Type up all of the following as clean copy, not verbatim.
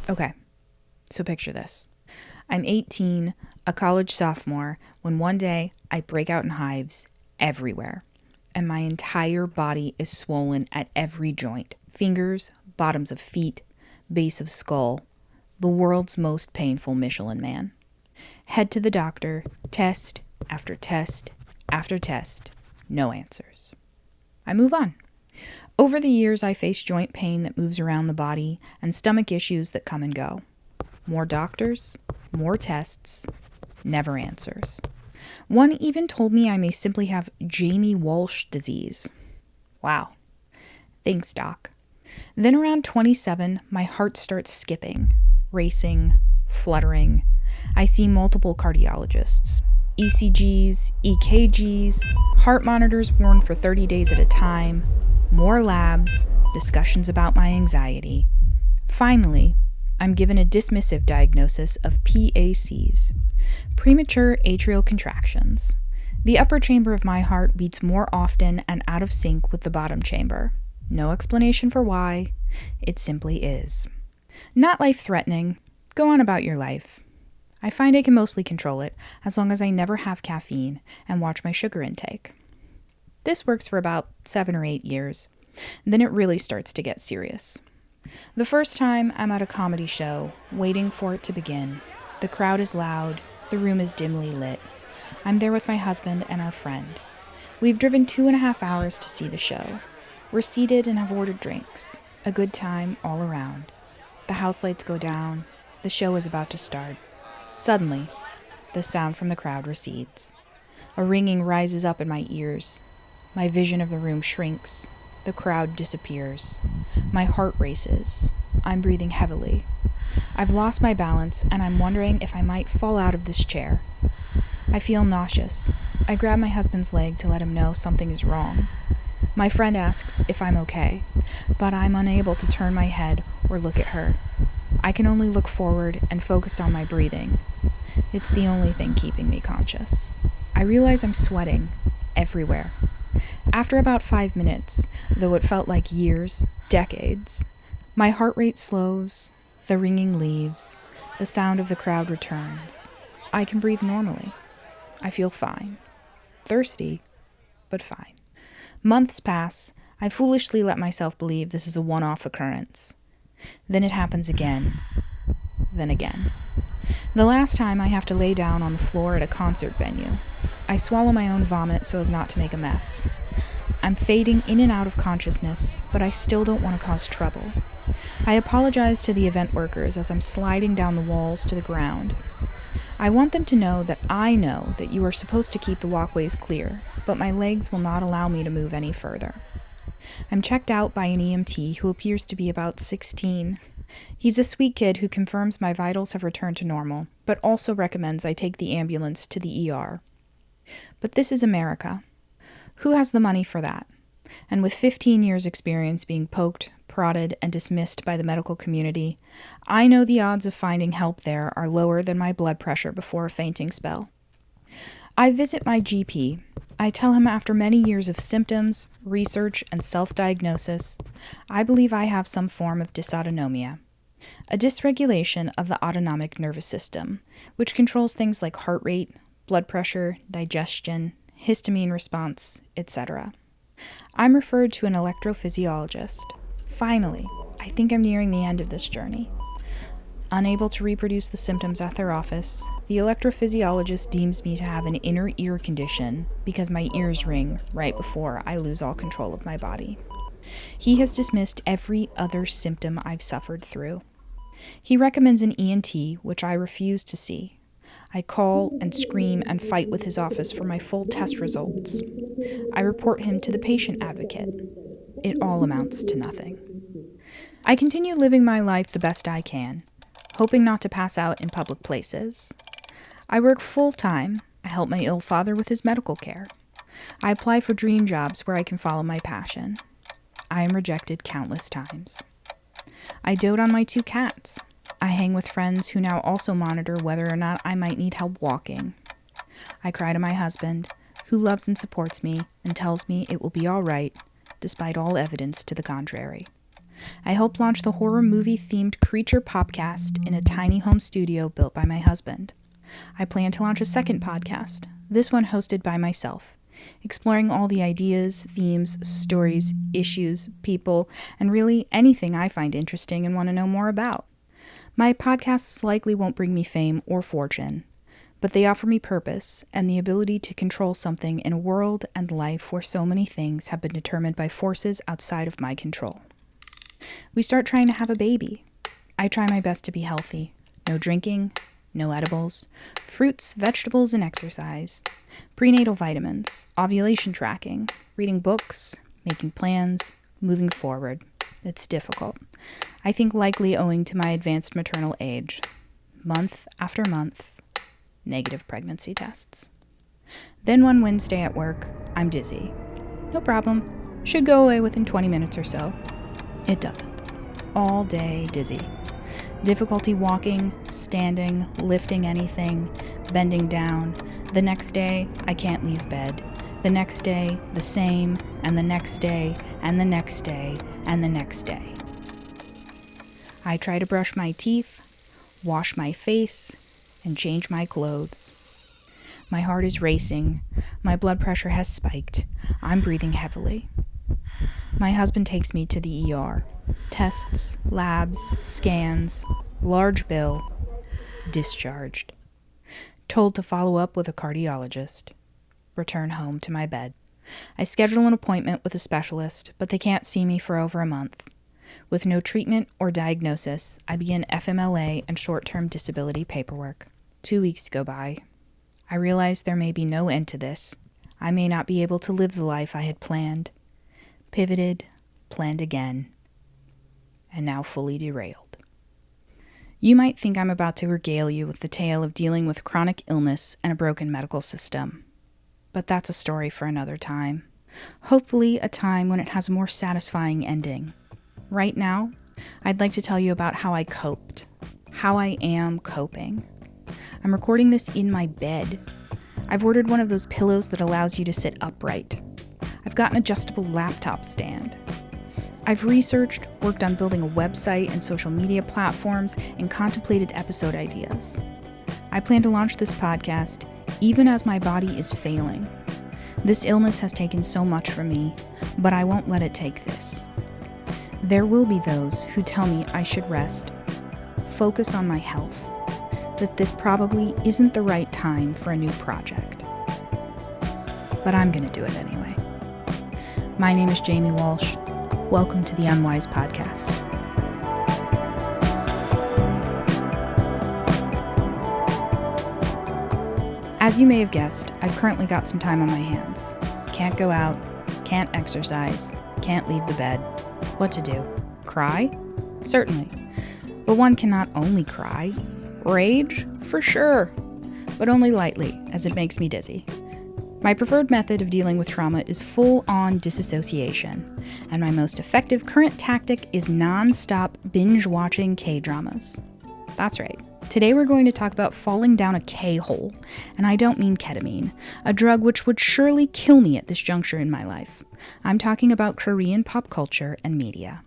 Okay, so picture this. I'm 18, a college sophomore, when one day I break out in hives everywhere, and my entire body is swollen at every joint. Fingers, bottoms of feet, base of skull. The world's most painful Michelin man. Head to the doctor, test after test after test, no answers. I move on. Over the years, I face joint pain that moves around the body and stomach issues that come and go. More doctors, more tests, never answers. One even told me I may simply have Jamie Walsh disease. Wow. Thanks, doc. Then around 27, my heart starts skipping, racing, fluttering. I see multiple cardiologists. ECGs, EKGs, heart monitors worn for 30 days at a time, more labs, discussions about my anxiety. Finally, I'm given a dismissive diagnosis of PACs, premature atrial contractions. The upper chamber of my heart beats more often and out of sync with the bottom chamber. No explanation for why. It simply is. Not life-threatening. Go on about your life. I find I can mostly control it as long as I never have caffeine and watch my sugar intake. This works for about 7 or 8 years. Then it really starts to get serious. The first time I'm at a comedy show, waiting for it to begin. The crowd is loud, the room is dimly lit. I'm there with my husband and our friend. We've driven 2.5 hours to see the show. We're seated and have ordered drinks. A good time all around. The house lights go down. The show is about to start. Suddenly, the sound from the crowd recedes. A ringing rises up in my ears. My vision of the room shrinks. The crowd disappears. My heart races. I'm breathing heavily. I've lost my balance, and I'm wondering if I might fall out of this chair. I feel nauseous. I grab my husband's leg to let him know something is wrong. My friend asks if I'm okay, but I'm unable to turn my head or look at her. I can only look forward and focus on my breathing. It's the only thing keeping me conscious. I realize I'm sweating everywhere. After about 5 minutes, though it felt like years, decades, my heart rate slows, the ringing leaves, the sound of the crowd returns. I can breathe normally. I feel fine. Thirsty, but fine. Months pass. I foolishly let myself believe this is a one-off occurrence. Then it happens again. Then again. The last time I have to lay down on the floor at a concert venue. I swallow my own vomit so as not to make a mess. I'm fading in and out of consciousness, but I still don't want to cause trouble. I apologize to the event workers as I'm sliding down the walls to the ground. I want them to know that you are supposed to keep the walkways clear, but my legs will not allow me to move any further. I'm checked out by an EMT who appears to be about 16. He's a sweet kid who confirms my vitals have returned to normal, but also recommends I take the ambulance to the ER. But this is America. Who has the money for that? And with 15 years' experience being poked, prodded, and dismissed by the medical community, I know the odds of finding help there are lower than my blood pressure before a fainting spell. I visit my GP. I tell him after many years of symptoms, research, and self-diagnosis, I believe I have some form of dysautonomia, a dysregulation of the autonomic nervous system, which controls things like heart rate, blood pressure, digestion, histamine response, etc. I'm referred to an electrophysiologist. Finally, I think I'm nearing the end of this journey. Unable to reproduce the symptoms at their office, the electrophysiologist deems me to have an inner ear condition because my ears ring right before I lose all control of my body. He has dismissed every other symptom I've suffered through. He recommends an ENT, which I refuse to see. I call and scream and fight with his office for my full test results. I report him to the patient advocate. It all amounts to nothing. I continue living my life the best I can, hoping not to pass out in public places. I work full-time. I help my ill father with his medical care. I apply for dream jobs where I can follow my passion. I am rejected countless times. I dote on my 2 cats. I hang with friends who now also monitor whether or not I might need help walking. I cry to my husband, who loves and supports me and tells me it will be all right, despite all evidence to the contrary. I help launch the horror movie-themed Creature Popcast in a tiny home studio built by my husband. I plan to launch a second podcast, this one hosted by myself, exploring all the ideas, themes, stories, issues, people, and really anything I find interesting and want to know more about. My podcasts likely won't bring me fame or fortune, but they offer me purpose and the ability to control something in a world and life where so many things have been determined by forces outside of my control. We start trying to have a baby. I try my best to be healthy. No drinking, no edibles, fruits, vegetables, and exercise, prenatal vitamins, ovulation tracking, reading books, making plans, moving forward. It's difficult. I think likely owing to my advanced maternal age. Month after month, negative pregnancy tests. Then one Wednesday at work, I'm dizzy. No problem. Should go away within 20 minutes or so. It doesn't. All day dizzy. Difficulty walking, standing, lifting anything, bending down. The next day, I can't leave bed. The next day, the same, and the next day, and the next day, and the next day. I try to brush my teeth, wash my face, and change my clothes. My heart is racing. My blood pressure has spiked. I'm breathing heavily. My husband takes me to the ER. Tests, labs, scans, large bill, discharged. Told to follow up with a cardiologist. Return home to my bed. I schedule an appointment with a specialist, but they can't see me for over a month. With no treatment or diagnosis, I begin FMLA and short-term disability paperwork. 2 weeks go by. I realize there may be no end to this. I may not be able to live the life I had planned. Pivoted, planned again, and now fully derailed. You might think I'm about to regale you with the tale of dealing with chronic illness and a broken medical system. But that's a story for another time. Hopefully a time when it has a more satisfying ending. Right now, I'd like to tell you about how I coped. How I am coping. I'm recording this in my bed. I've ordered one of those pillows that allows you to sit upright. I've got an adjustable laptop stand. I've researched, worked on building a website and social media platforms, and contemplated episode ideas. I plan to launch this podcast even as my body is failing. This illness has taken so much from me, but I won't let it take this. There will be those who tell me I should rest, focus on my health, that this probably isn't the right time for a new project. But I'm going to do it anyway. My name is Jamie Walsh. Welcome to the Unwise Podcast. As you may have guessed, I've currently got some time on my hands. Can't go out, can't exercise, can't leave the bed. What to do? Cry? Certainly. But one cannot only cry. Rage? For sure. But only lightly, as it makes me dizzy. My preferred method of dealing with trauma is full-on disassociation, and my most effective current tactic is non-stop binge-watching K-dramas. That's right. Today we're going to talk about falling down a K-hole, and I don't mean ketamine, a drug which would surely kill me at this juncture in my life. I'm talking about Korean pop culture and media.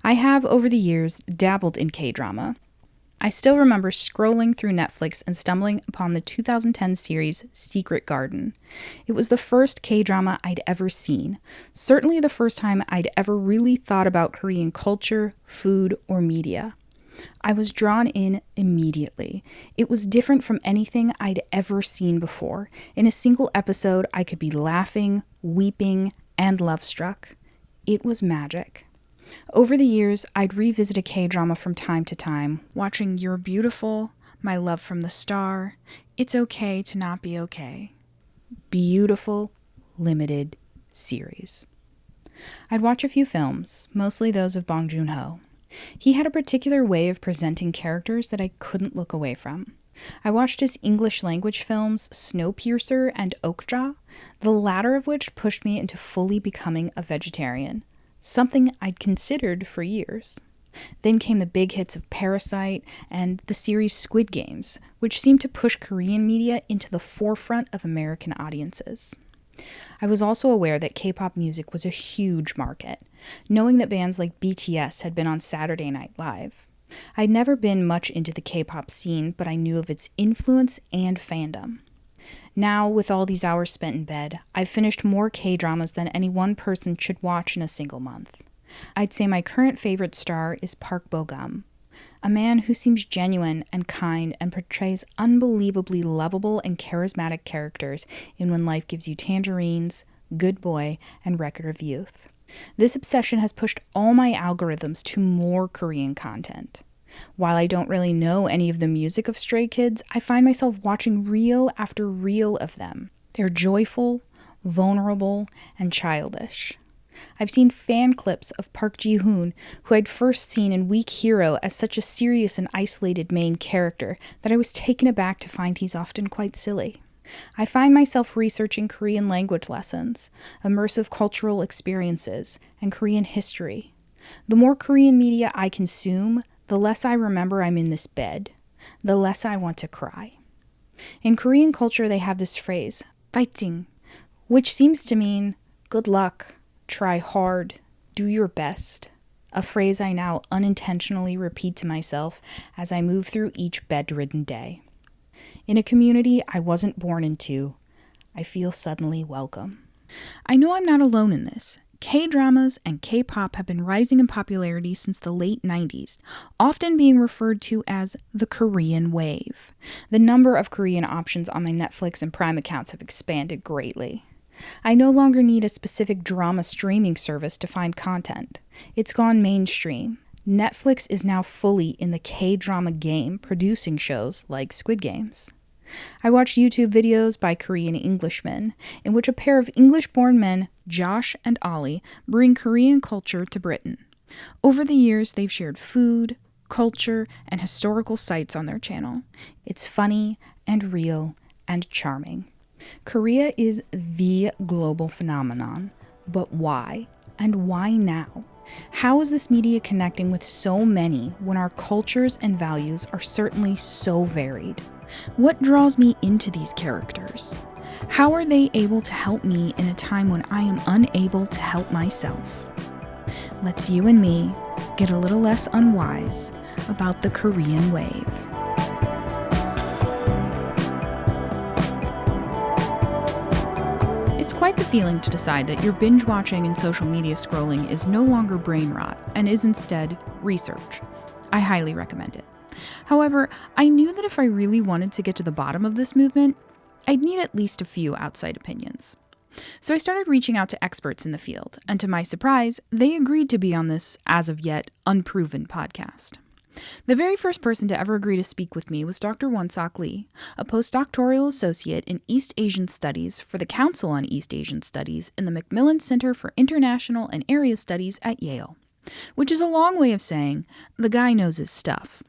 I have, over the years, dabbled in K-drama. I still remember scrolling through Netflix and stumbling upon the 2010 series Secret Garden. It was the first K-drama I'd ever seen, certainly the first time I'd ever really thought about Korean culture, food, or media. I was drawn in immediately. It was different from anything I'd ever seen before. In a single episode, I could be laughing, weeping, and love-struck. It was magic. Over the years, I'd revisit a K-drama from time to time, watching You're Beautiful, My Love from the Star, It's Okay to Not Be Okay. Beautiful, limited series. I'd watch a few films, mostly those of Bong Joon-ho. He had a particular way of presenting characters that I couldn't look away from. I watched his English language films Snowpiercer and Okja, the latter of which pushed me into fully becoming a vegetarian. Something I'd considered for years. Then came the big hits of Parasite and the series Squid Games, which seemed to push Korean media into the forefront of American audiences. I was also aware that K-pop music was a huge market, knowing that bands like BTS had been on Saturday Night Live. I'd never been much into the K-pop scene, but I knew of its influence and fandom. Now, with all these hours spent in bed, I've finished more K-dramas than any one person should watch in a single month. I'd say my current favorite star is Park Bo-gum, a man who seems genuine and kind and portrays unbelievably lovable and charismatic characters in When Life Gives You Tangerines, Good Boy, and Record of Youth. This obsession has pushed all my algorithms to more Korean content. While I don't really know any of the music of Stray Kids, I find myself watching reel after reel of them. They're joyful, vulnerable, and childish. I've seen fan clips of Park Ji-hoon, who I'd first seen in Weak Hero as such a serious and isolated main character that I was taken aback to find he's often quite silly. I find myself researching Korean language lessons, immersive cultural experiences, and Korean history. The more Korean media I consume, the less I remember I'm in this bed, the less I want to cry. In Korean culture, they have this phrase, "파이팅," which seems to mean good luck, try hard, do your best, a phrase I now unintentionally repeat to myself as I move through each bedridden day. In a community I wasn't born into, I feel suddenly welcome. I know I'm not alone in this. K-dramas and K-pop have been rising in popularity since the late 90s, often being referred to as the Korean wave. The number of Korean options on my Netflix and Prime accounts have expanded greatly. I no longer need a specific drama streaming service to find content. It's gone mainstream. Netflix is now fully in the K-drama game, producing shows like Squid Games. I watched YouTube videos by Korean Englishmen, in which a pair of English-born men, Josh and Ollie, bring Korean culture to Britain. Over the years, they've shared food, culture, and historical sites on their channel. It's funny and real and charming. Korea is the global phenomenon, but why? And why now? How is this media connecting with so many when our cultures and values are certainly so varied? What draws me into these characters? How are they able to help me in a time when I am unable to help myself? Let's you and me get a little less unwise about the Korean wave. It's quite the feeling to decide that your binge watching and social media scrolling is no longer brain rot and is instead research. I highly recommend it. However, I knew that if I really wanted to get to the bottom of this movement, I'd need at least a few outside opinions. So I started reaching out to experts in the field, and to my surprise, they agreed to be on this, as of yet, unproven podcast. The very first person to ever agree to speak with me was Dr. Won-Sok Lee, a postdoctoral associate in East Asian Studies for the Council on East Asian Studies in the Macmillan Center for International and Area Studies at Yale, which is a long way of saying the guy knows his stuff.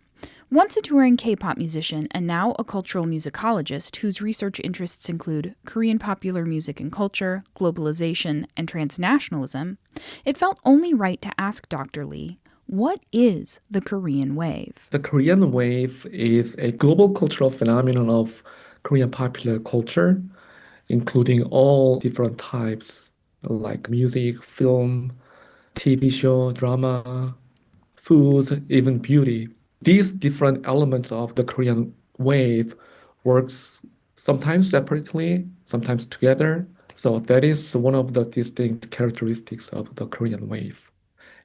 Once a touring K-pop musician and now a cultural musicologist whose research interests include Korean popular music and culture, globalization, and transnationalism, it felt only right to ask Dr. Lee, what is the Korean wave? The Korean wave is a global cultural phenomenon of Korean popular culture, including all different types like music, film, TV show, drama, food, even beauty. These different elements of the Korean wave works sometimes separately, sometimes together. So that is one of the distinct characteristics of the Korean wave.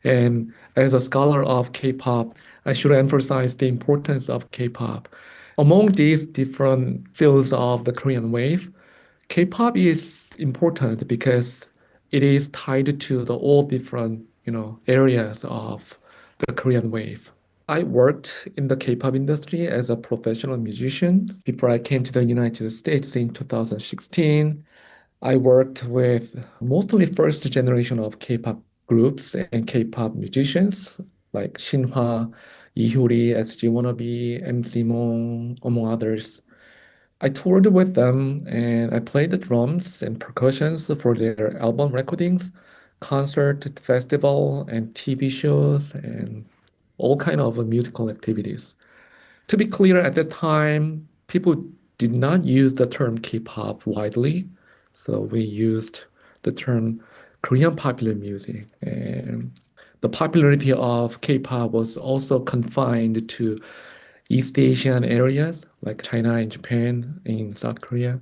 And as a scholar of K-pop, I should emphasize the importance of K-pop. Among these different fields of the Korean wave, K-pop is important because it is tied to the all different, areas of the Korean wave. I worked in the K-pop industry as a professional musician before I came to the United States in 2016. I worked with mostly first generation of K-pop groups and K-pop musicians like Shinhwa, Ihyuri, SG Wannabe, MC Mon, among others. I toured with them and I played the drums and percussions for their album recordings, concert, festival, and TV shows, and all kind of musical activities. To be clear, at that time, people did not use the term K-pop widely. So we used the term Korean popular music. And the popularity of K-pop was also confined to East Asian areas like China and Japan in South Korea.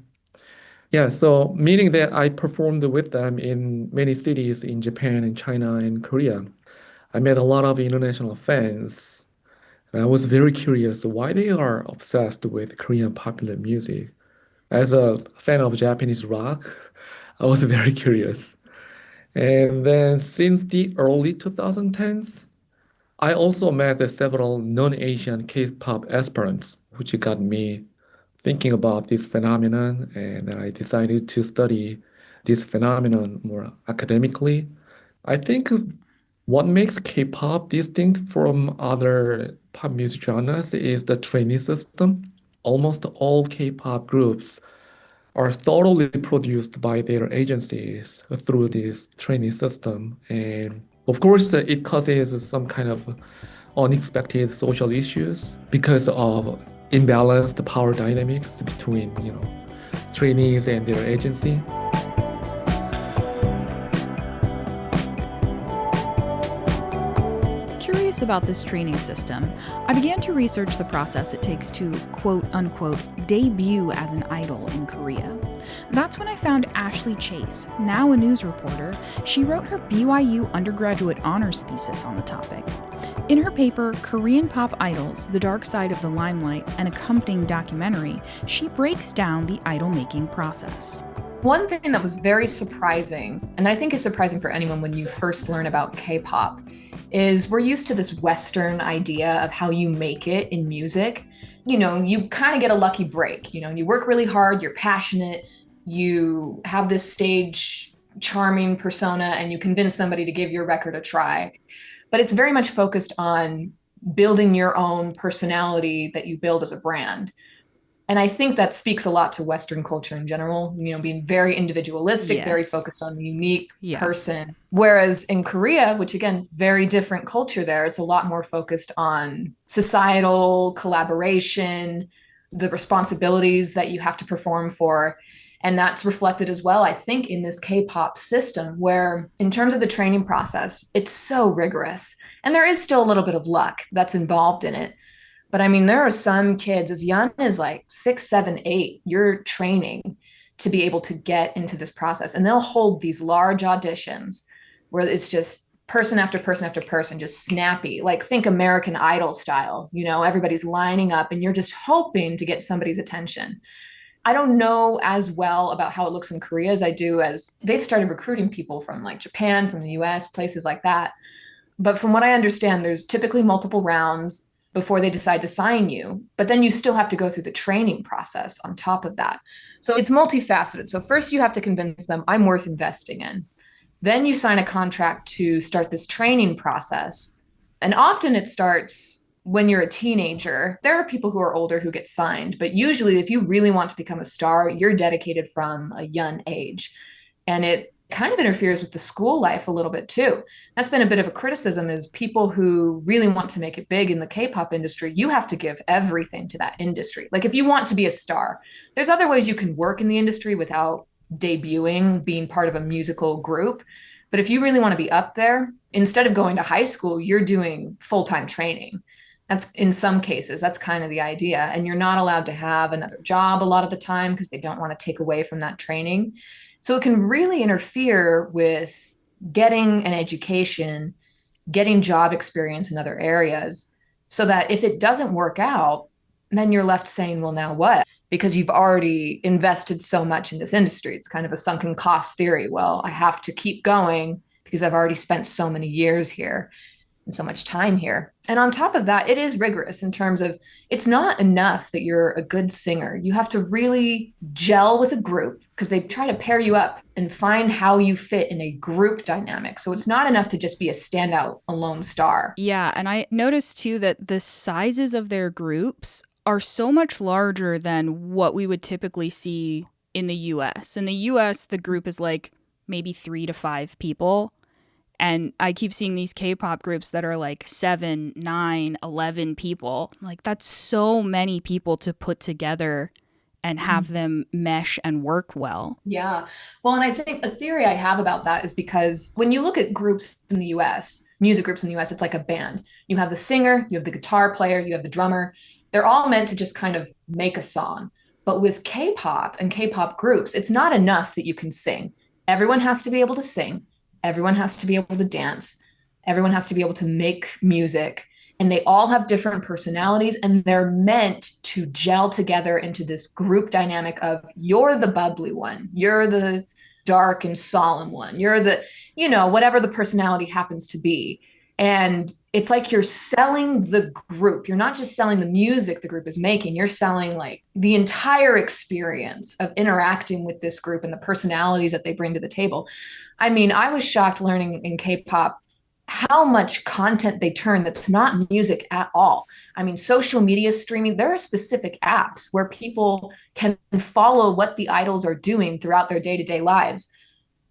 Yeah, so meaning that I performed with them in many cities in Japan and China and Korea. I met a lot of international fans, and I was very curious why they are obsessed with Korean popular music. As a fan of Japanese rock, I was very curious. And then since the early 2010s, I also met several non-Asian K-pop aspirants, which got me thinking about this phenomenon, and then I decided to study this phenomenon more academically. I think what makes K-pop distinct from other pop music genres is the training system. Almost all K-pop groups are thoroughly produced by their agencies through this training system. And of course, it causes some kind of unexpected social issues because of imbalanced power dynamics between, trainees and their agency. Curious about this training system, I began to research the process it takes to quote unquote debut as an idol in Korea. That's when I found Ashley Chase, now a news reporter. She wrote her BYU undergraduate honors thesis on the topic. In her paper, Korean Pop Idols, The Dark Side of the Limelight, an accompanying documentary, she breaks down the idol-making process. One thing that was very surprising, and I think is surprising for anyone when you first learn about K-pop, is we're used to this Western idea of how you make it in music. You kind of get a lucky break. You work really hard, you're passionate, you have this stage charming persona, and you convince somebody to give your record a try. But it's very much focused on building your own personality that you build as a brand. And I think that speaks a lot to Western culture in general, being very individualistic, very Yes. focused on the unique Yeah. person. Whereas in Korea, which again, very different culture there, it's a lot more focused on societal collaboration, the responsibilities that you have to perform for. And that's reflected as well, I think, in this K-pop system, where in terms of the training process, it's so rigorous. And there is still a little bit of luck that's involved in it. But I mean, there are some kids as young as like 6, 7, 8, you're training to be able to get into this process. And they'll hold these large auditions where it's just person after person after person, just snappy, like think American Idol style, everybody's lining up and you're just hoping to get somebody's attention. I don't know as well about how it looks in Korea as I do as they've started recruiting people from like Japan, from the US, places like that. But from what I understand, there's typically multiple rounds before they decide to sign you. But then you still have to go through the training process on top of that. So it's multifaceted. So first you have to convince them I'm worth investing in. Then you sign a contract to start this training process. And often it starts when you're a teenager. There are people who are older who get signed, but usually if you really want to become a star, you're dedicated from a young age. And it kind of interferes with the school life a little bit too. That's been a bit of a criticism is people who really want to make it big in the K-pop industry, you have to give everything to that industry. Like if you want to be a star, there's other ways you can work in the industry without debuting, being part of a musical group. But if you really want to be up there, instead of going to high school, you're doing full-time training. That's in some cases, that's kind of the idea. And you're not allowed to have another job a lot of the time because they don't want to take away from that training. So it can really interfere with getting an education, getting job experience in other areas, so that if it doesn't work out, then you're left saying, well, now what? Because you've already invested so much in this industry. It's kind of a sunken cost theory. Well, I have to keep going because I've already spent so many years here and so much time here. And on top of that, it is rigorous in terms of it's not enough that you're a good singer. You have to really gel with a group because they try to pair you up and find how you fit in a group dynamic. So it's not enough to just be a standout alone star. Yeah, and I noticed too that the sizes of their groups are so much larger than what we would typically see in the US. In the US, the group is like maybe 3 to 5 people. And I keep seeing these K-pop groups that are like 7, 9, 11 people. Like that's so many people to put together and have them mesh and work well. Yeah. Well, and I think a theory I have about that is because when you look at groups in the US, music groups in the US, it's like a band. You have the singer, you have the guitar player, you have the drummer. They're all meant to just kind of make a song. But with K-pop and K-pop groups, it's not enough that you can sing. Everyone has to be able to sing. Everyone has to be able to dance. Everyone has to be able to make music. And they all have different personalities, and they're meant to gel together into this group dynamic of you're the bubbly one, you're the dark and solemn one, you're the, whatever the personality happens to be. And it's like you're selling the group. You're not just selling the music the group is making, you're selling like the entire experience of interacting with this group and the personalities that they bring to the table. I mean, I was shocked learning in K-pop how much content they turn that's not music at all. I mean, social media streaming, there are specific apps where people can follow what the idols are doing throughout their day-to-day lives.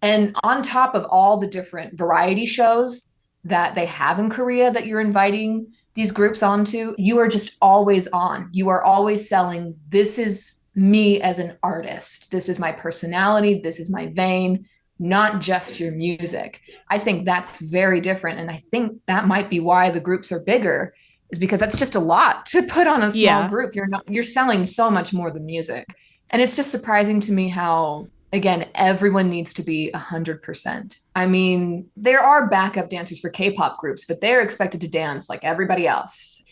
And on top of all the different variety shows that they have in Korea that you're inviting these groups onto, you are just always on. You are always selling, this is me as an artist. This is my personality. This is my vein, not just your music. I think that's very different. And I think that might be why the groups are bigger, is because that's just a lot to put on a small group. You're selling so much more than music. And it's just surprising to me how, again, everyone needs to be 100%. I mean, there are backup dancers for K-pop groups, but they're expected to dance like everybody else.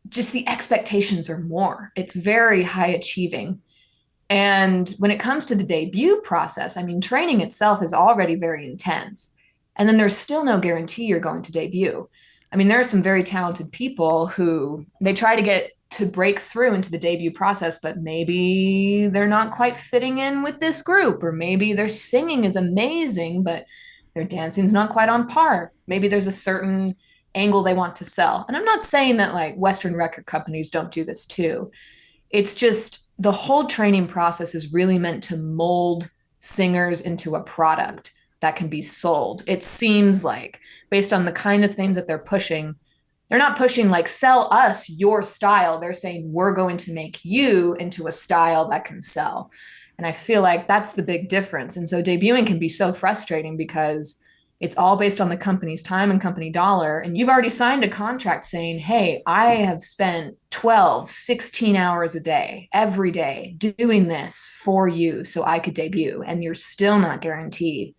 Just the expectations are more. It's very high achieving. And when it comes to the debut process, I mean, training itself is already very intense. And then there's still no guarantee you're going to debut. I mean, there are some very talented people who they try to get to break through into the debut process, but maybe they're not quite fitting in with this group, or maybe their singing is amazing, but their dancing's not quite on par. Maybe there's a certain angle they want to sell. And I'm not saying that like Western record companies don't do this too. It's just the whole training process is really meant to mold singers into a product that can be sold. It seems like, based on the kind of things that they're pushing, they're not pushing like, sell us your style. They're saying, we're going to make you into a style that can sell. And I feel like that's the big difference. And so debuting can be so frustrating because it's all based on the company's time and company dollar. And you've already signed a contract saying, hey, I have spent 12, 16 hours a day, every day doing this for you so I could debut. And you're still not guaranteed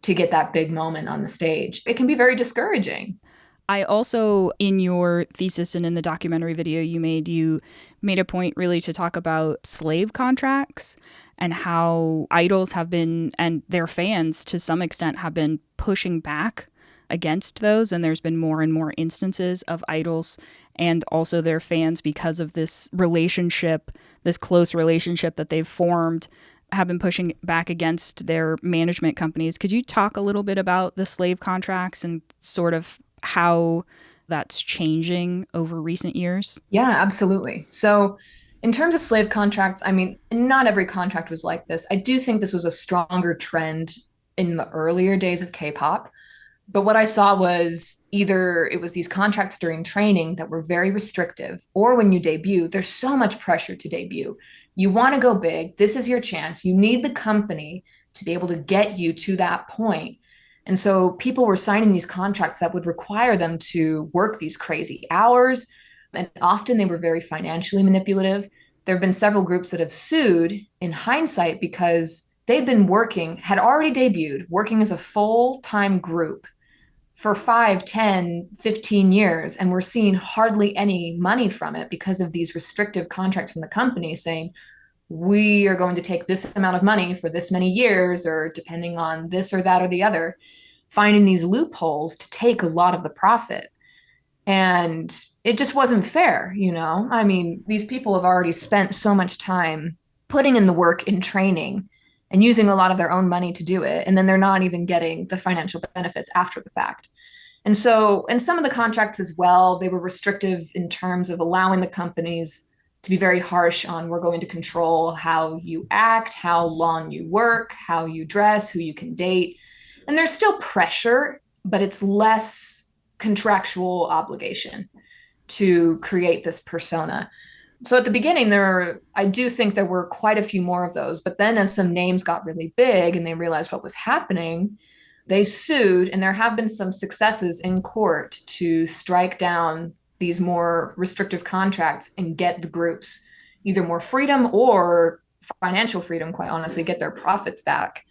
to get that big moment on the stage. It can be very discouraging. I also, in your thesis and in the documentary video you made a point really to talk about slave contracts and how idols have been, and their fans to some extent have been pushing back against those. And there's been more and more instances of idols and also their fans, because of this relationship, this close relationship that they've formed, have been pushing back against their management companies. Could you talk a little bit about the slave contracts and sort of how that's changing over recent years? Yeah, absolutely. So in terms of slave contracts, I mean, not every contract was like this. I do think this was a stronger trend in the earlier days of K-pop. But what I saw was either it was these contracts during training that were very restrictive, or when you debut, there's so much pressure to debut. You want to go big. This is your chance. You need the company to be able to get you to that point. And so people were signing these contracts that would require them to work these crazy hours. And often they were very financially manipulative. There have been several groups that have sued in hindsight because they'd been working, had already debuted, working as a full-time group for 5, 10, 15 years, and we're seeing hardly any money from it because of these restrictive contracts from the company saying, we are going to take this amount of money for this many years, or depending on this or that or the other, finding these loopholes to take a lot of the profit. And it just wasn't fair, you know? I mean, these people have already spent so much time putting in the work in training and using a lot of their own money to do it. And then they're not even getting the financial benefits after the fact. And so, and some of the contracts as well, they were restrictive in terms of allowing the companies to be very harsh on, we're going to control how you act, how long you work, how you dress, who you can date. And there's still pressure, but it's less contractual obligation to create this persona. So at the beginning, I do think there were quite a few more of those. But then as some names got really big and they realized what was happening, they sued, and there have been some successes in court to strike down these more restrictive contracts and get the groups either more freedom or financial freedom, quite honestly, get their profits back.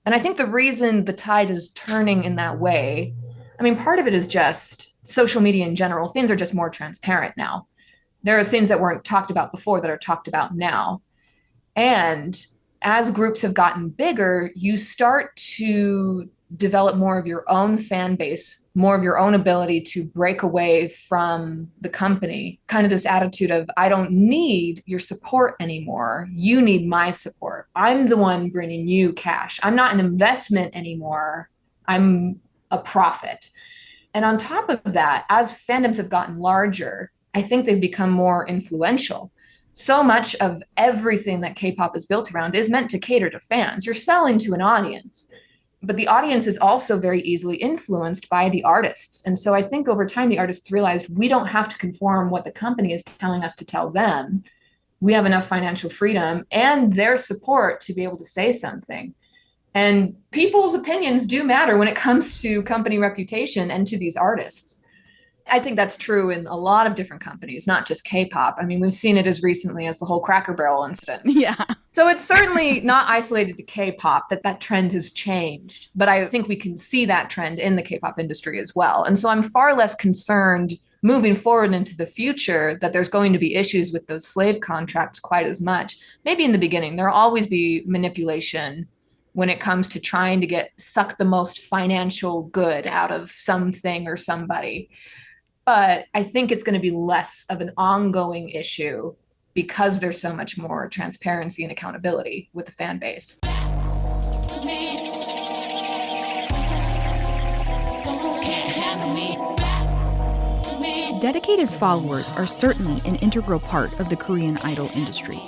And I think the reason the tide is turning in that way, I mean, part of it is just social media in general. Things are just more transparent now. There are things that weren't talked about before that are talked about now. And as groups have gotten bigger, you start to develop more of your own fan base, more of your own ability to break away from the company. Kind of this attitude of, I don't need your support anymore. You need my support. I'm the one bringing you cash. I'm not an investment anymore. I'm a profit. And on top of that, as fandoms have gotten larger, I think they've become more influential. So much of everything that K-pop is built around is meant to cater to fans. You're selling to an audience, but the audience is also very easily influenced by the artists. And so I think over time, the artists realized we don't have to conform what the company is telling us to tell them. We have enough financial freedom and their support to be able to say something. And people's opinions do matter when it comes to company reputation and to these artists. I think that's true in a lot of different companies, not just K-pop. I mean, we've seen it as recently as the whole Cracker Barrel incident. Yeah. So it's certainly not isolated to K-pop that trend has changed, but I think we can see that trend in the K-pop industry as well. And so I'm far less concerned moving forward into the future that there's going to be issues with those slave contracts quite as much. Maybe in the beginning, there'll always be manipulation when it comes to trying to suck the most financial good out of something or somebody. But I think it's going to be less of an ongoing issue because there's so much more transparency and accountability with the fan base. Dedicated followers are certainly an integral part of the Korean idol industry.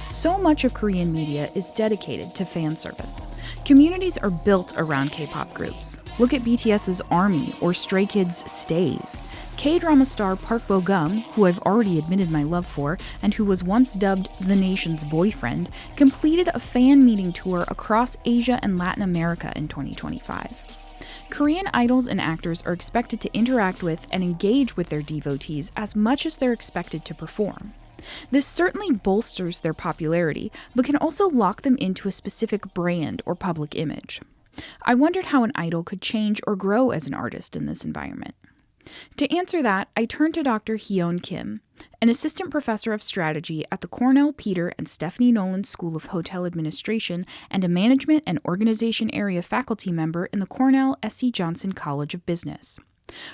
So much of Korean media is dedicated to fan service. Communities are built around K-pop groups. Look at BTS's ARMY or Stray Kids' Stays. K-drama star Park Bo-gum, who I've already admitted my love for, and who was once dubbed the nation's boyfriend, completed a fan meeting tour across Asia and Latin America in 2025. Korean idols and actors are expected to interact with and engage with their devotees as much as they're expected to perform. This certainly bolsters their popularity, but can also lock them into a specific brand or public image. I wondered how an idol could change or grow as an artist in this environment. To answer that, I turned to Dr. Hyun Kim, an assistant professor of strategy at the Cornell Peter and Stephanie Nolan School of Hotel Administration and a management and organization area faculty member in the Cornell S.C. Johnson College of Business.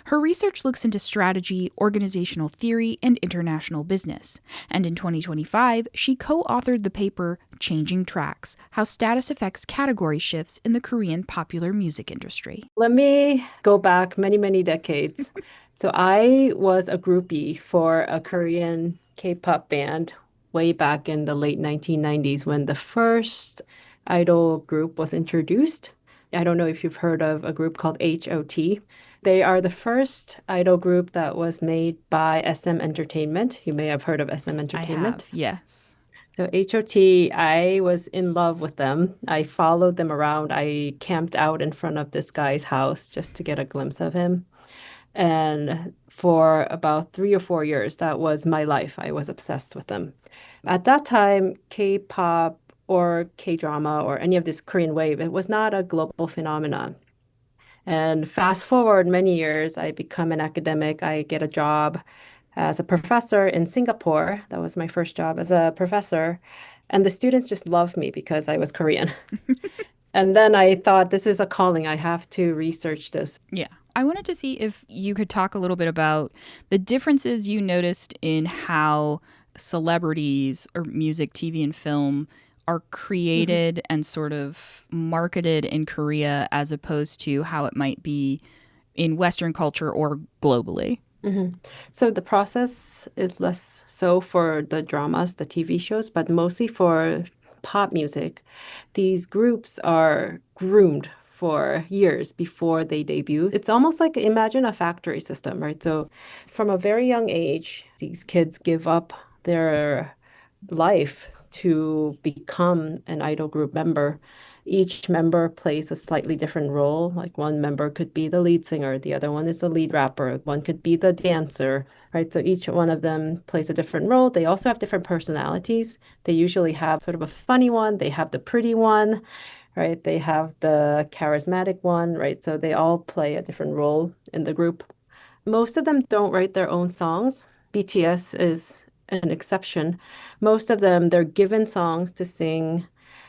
Her research looks into strategy, organizational theory, and international business, and in 2025, she co-authored the paper Changing Tracks: How Status Affects Category Shifts in the Korean Popular Music Industry. Let me go back many, many decades. So I was a groupie for a Korean K-pop band way back in the late 1990s when the first idol group was introduced. I don't know if you've heard of a group called H.O.T. They are the first idol group that was made by SM Entertainment. You may have heard of SM Entertainment. I have, yes. So H.O.T., I was in love with them. I followed them around. I camped out in front of this guy's house just to get a glimpse of him. And for about 3 or 4 years, that was my life. I was obsessed with them. At that time, K-pop or K-drama or any of this Korean wave, it was not a global phenomenon. And fast forward many years, I become an academic. I get a job as a professor in Singapore. That was my first job as a professor. And the students just loved me because I was Korean. And then I thought, this is a calling. I have to research this. Yeah. I wanted to see if you could talk a little bit about the differences you noticed in how celebrities or music, TV, and film are created and sort of marketed in Korea as opposed to how it might be in Western culture or globally. So the process is less so for the dramas, the TV shows, but mostly for pop music. These groups are groomed for years before they debut. It's almost like, imagine a factory system, right? So from a very young age, these kids give up their life to become an idol group member. Each member plays a slightly different role. Like one member could be the lead singer, the other one is the lead rapper, one could be the dancer, right? So each one of them plays a different role. They also have different personalities. They usually have sort of a funny one, they have the pretty one, right? They have the charismatic one, right? So they all play a different role in the group. Most of them don't write their own songs. BTS is an exception. Most of them, they're given songs to sing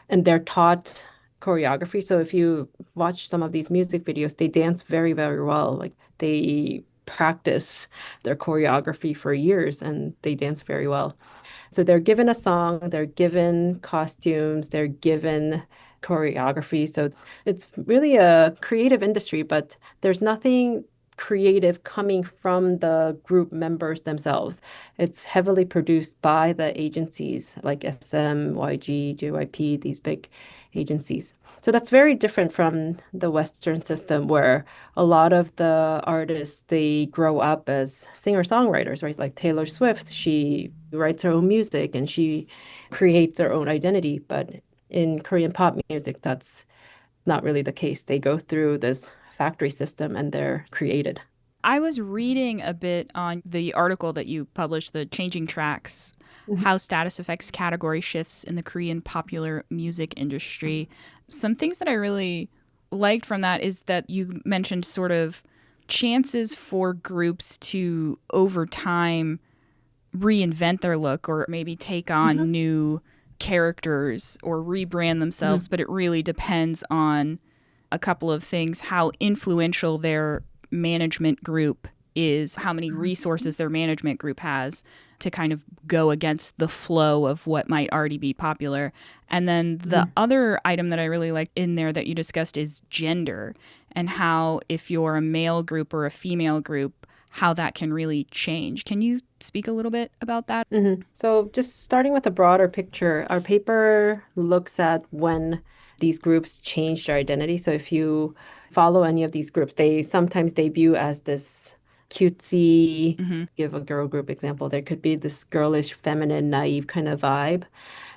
and they're taught choreography. So if you watch some of these music videos, they dance very, very well. Like they practice their choreography for years and they dance very well. So they're given a song, they're given costumes, they're given choreography. So it's really a creative industry, but there's nothing creative coming from the group members themselves. It's heavily produced by the agencies like SM, YG, JYP, these big agencies. So that's very different from the Western system where a lot of the artists, they grow up as singer-songwriters, right? Like Taylor Swift, she writes her own music and she creates her own identity. But in Korean pop music, that's not really the case. They go through this factory system and they're created. I was reading a bit on the article that you published, the Changing Tracks, how status affects category shifts in the Korean popular music industry. Some things that I really liked from that is that you mentioned sort of chances for groups to, over time, reinvent their look or maybe take on new characters or rebrand themselves, but it really depends on a couple of things: how influential their management group is, how many resources their management group has to kind of go against the flow of what might already be popular. And then the other item that I really liked in there that you discussed is gender, and how if you're a male group or a female group, how that can really change. Can you speak a little bit about that? So just starting with a broader picture, our paper looks at when these groups change their identity. So if you follow any of these groups, they sometimes debut as this cutesy, give a girl group example, there could be this girlish, feminine, naive kind of vibe.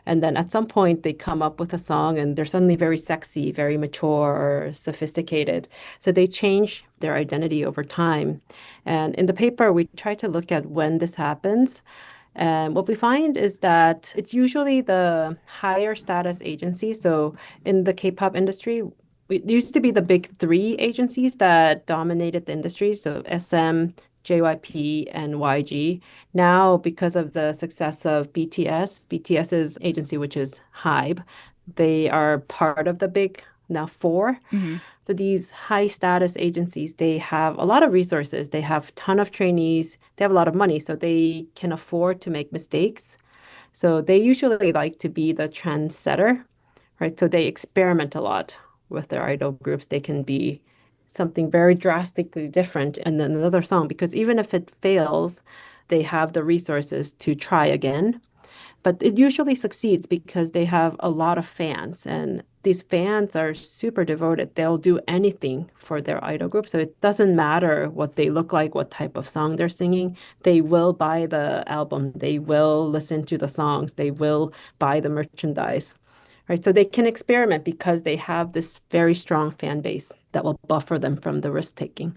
And then at some point they come up with a song and they're suddenly very sexy, very mature, or sophisticated. So they change their identity over time. And in the paper, we try to look at when this happens. And what we find is that it's usually the higher status agencies. So in the K-pop industry, it used to be the big three agencies that dominated the industry. So SM, JYP, and YG. Now, because of the success of BTS's agency, which is HYBE, they are part of the big now four. So these high status agencies, they have a lot of resources. They have a ton of trainees. They have a lot of money, so they can afford to make mistakes. So they usually like to be the trendsetter, right? So they experiment a lot with their idol groups. They can be something very drastically different in another song, because even if it fails, they have the resources to try again. But it usually succeeds because they have a lot of fans, and these fans are super devoted. They'll do anything for their idol group. So it doesn't matter what they look like, what type of song they're singing. They will buy the album. They will listen to the songs. They will buy the merchandise, right? So they can experiment because they have this very strong fan base that will buffer them from the risk taking.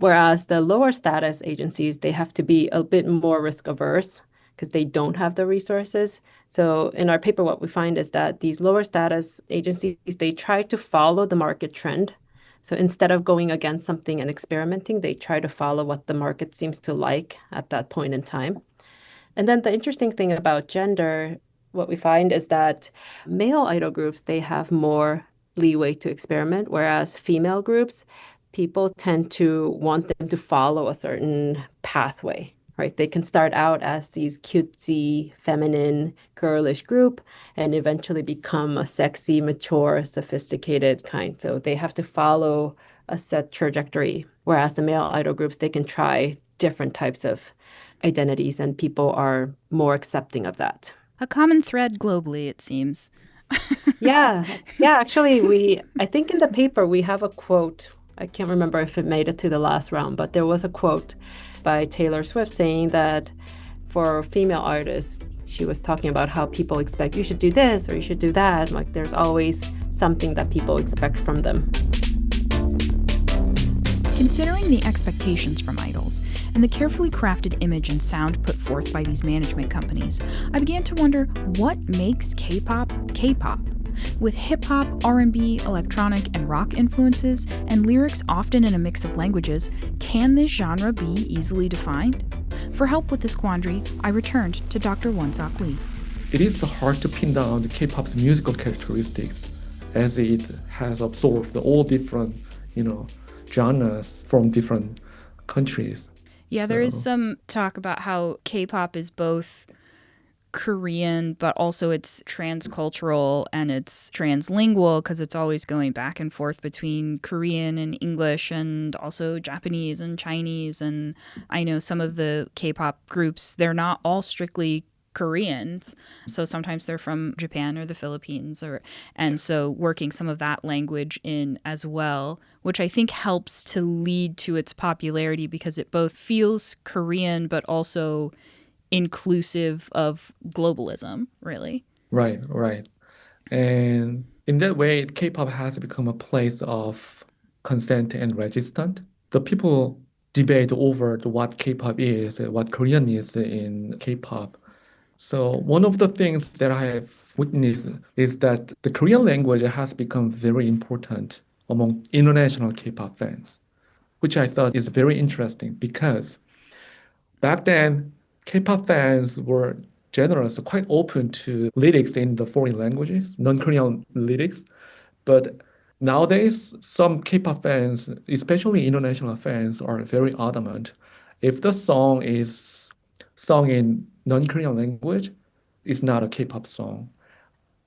Whereas the lower status agencies, they have to be a bit more risk averse because they don't have the resources. So in our paper, what we find is that these lower status agencies, they try to follow the market trend. So instead of going against something and experimenting, they try to follow what the market seems to like at that point in time. And then the interesting thing about gender, what we find is that male idol groups, they have more leeway to experiment, whereas female groups, people tend to want them to follow a certain pathway. Right? They can start out as these cutesy, feminine, girlish group and eventually become a sexy, mature, sophisticated kind. So they have to follow a set trajectory. Whereas the male idol groups, they can try different types of identities and people are more accepting of that. A common thread globally, it seems. Yeah. Actually, I think in the paper we have a quote. I can't remember if it made it to the last round, but there was a quote by Taylor Swift saying that for female artists, she was talking about how people expect you should do this or you should do that. Like there's always something that people expect from them. Considering the expectations from idols and the carefully crafted image and sound put forth by these management companies, I began to wonder what makes K-pop K-pop? With hip-hop, R&B, electronic, and rock influences, and lyrics often in a mix of languages, can this genre be easily defined? For help with this quandary, I returned to Dr. Won-Sok Lee. It is hard to pin down the K-pop's musical characteristics, as it has absorbed all different, genres from different countries. Yeah, there is some talk about how K-pop is both Korean, but also it's transcultural and it's translingual because it's always going back and forth between Korean and English and also Japanese and Chinese. And I know some of the K-pop groups, they're not all strictly Koreans. So sometimes they're from Japan or the Philippines, and so working some of that language in as well, which I think helps to lead to its popularity because it both feels Korean but also inclusive of globalism, really. Right. And in that way, K-pop has become a place of consent and resistance. The people debate over what K-pop is, what Korean is in K-pop. So one of the things that I have witnessed is that the Korean language has become very important among international K-pop fans, which I thought is very interesting because back then, K-pop fans were generous, quite open to lyrics in the foreign languages, non-Korean lyrics. But nowadays, some K-pop fans, especially international fans, are very adamant. If the song is sung in non-Korean language, it's not a K-pop song.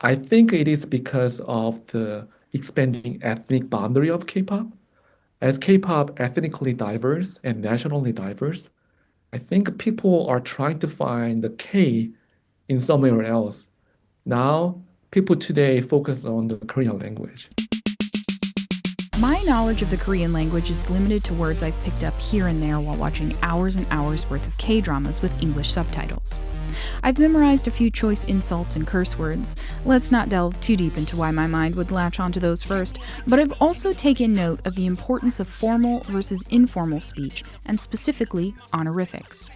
I think it is because of the expanding ethnic boundary of K-pop. As K-pop ethnically diverse and nationally diverse, I think people are trying to find the K in somewhere else. Now, people today focus on the Korean language. My knowledge of the Korean language is limited to words I've picked up here and there while watching hours and hours worth of K-dramas with English subtitles. I've memorized a few choice insults and curse words. Let's not delve too deep into why my mind would latch onto those first, but I've also taken note of the importance of formal versus informal speech, and specifically honorifics.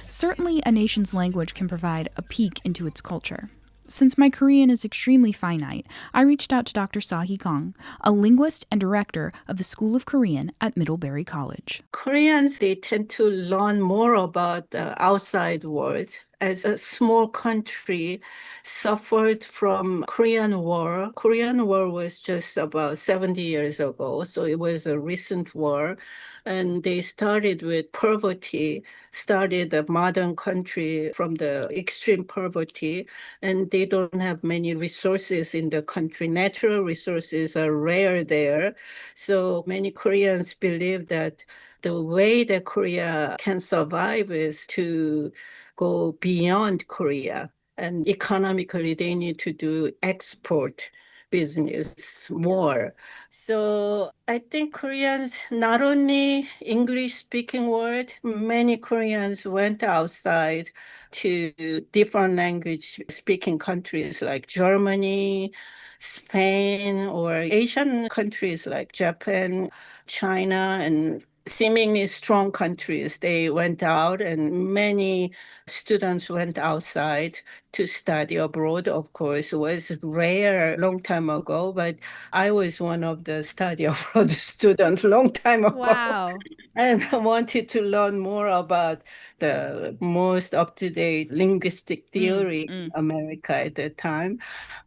Certainly, a nation's language can provide a peek into its culture. Since my Korean is extremely finite, I reached out to Dr. Sahi Kang, a linguist and director of the School of Korean at Middlebury College. Koreans, they tend to learn more about the outside world. As a small country suffered from Korean War. Korean War was just about 70 years ago, so it was a recent war. And they started with poverty, started a modern country from the extreme poverty, and they don't have many resources in the country. Natural resources are rare there. So many Koreans believe that the way that Korea can survive is to go beyond Korea. And economically, they need to do export business more. So I think Koreans, not only English-speaking world, many Koreans went outside to different language-speaking countries like Germany, Spain, or Asian countries like Japan, China, and seemingly strong countries. They went out, and many students went outside to study abroad. Of course, it was rare a long time ago, but I was one of the study abroad students long time ago. Wow. And I wanted to learn more about the most up-to-date linguistic theory in America at that time.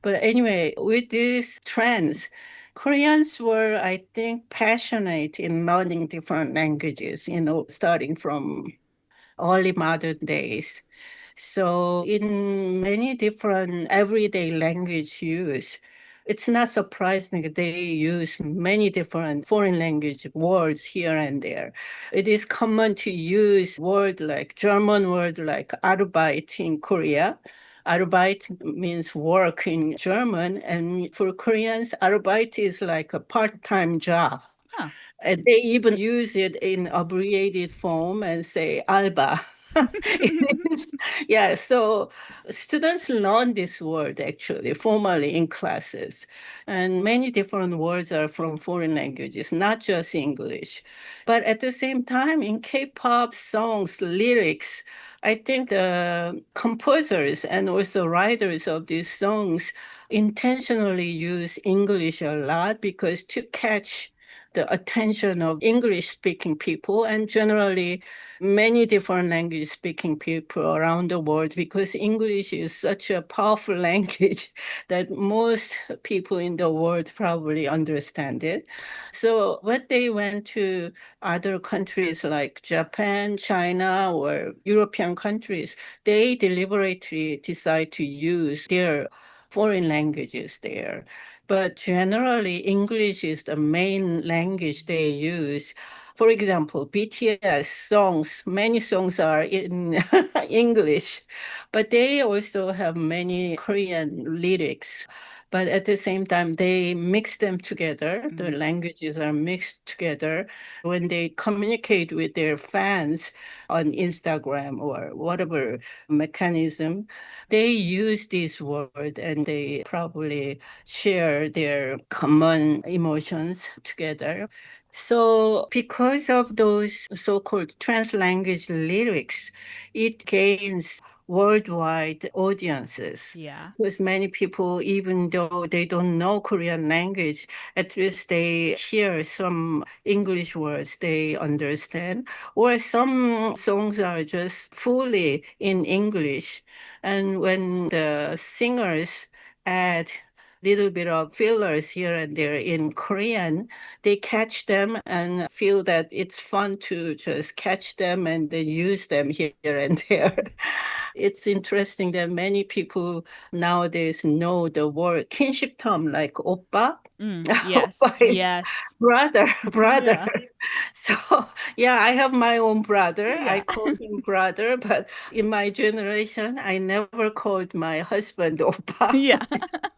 But anyway, with these trends, Koreans were, I think, passionate in learning different languages, starting from early modern days. So in many different everyday language use, it's not surprising that they use many different foreign language words here and there. It is common to use word like German word like Arbeit in Korea. Arbeit means work in German, and for Koreans, Arbeit is like a part-time job. Huh. And they even use it in abbreviated form and say alba. It is, yeah. So students learn this word actually formally in classes, and many different words are from foreign languages, not just English. But at the same time, in K-pop songs, lyrics, I think the composers and also writers of these songs intentionally use English a lot because to catch the attention of English speaking people and generally many different language speaking people around the world because English is such a powerful language that most people in the world probably understand it. So when they went to other countries like Japan, China, or European countries, they deliberately decide to use their foreign languages there. But generally, English is the main language they use. For example, BTS songs, many songs are in English, but they also have many Korean lyrics. But at the same time, they mix them together. The languages are mixed together when they communicate with their fans on Instagram or whatever mechanism. They use this word and they probably share their common emotions together. So because of those so-called trans-language lyrics, it gains worldwide audiences. Yeah. Because many people, even though they don't know Korean language, at least they hear some English words they understand. Or some songs are just fully in English. And when the singers add little bit of fillers here and there in Korean, they catch them and feel that it's fun to just catch them and then use them here and there. It's interesting that many people nowadays know the word kinship term like oppa. Yes. Oppa is Yes. brother. Yeah. So yeah, I have my own brother. I Yeah. call him brother, but in my generation, I never called my husband oppa. Yeah.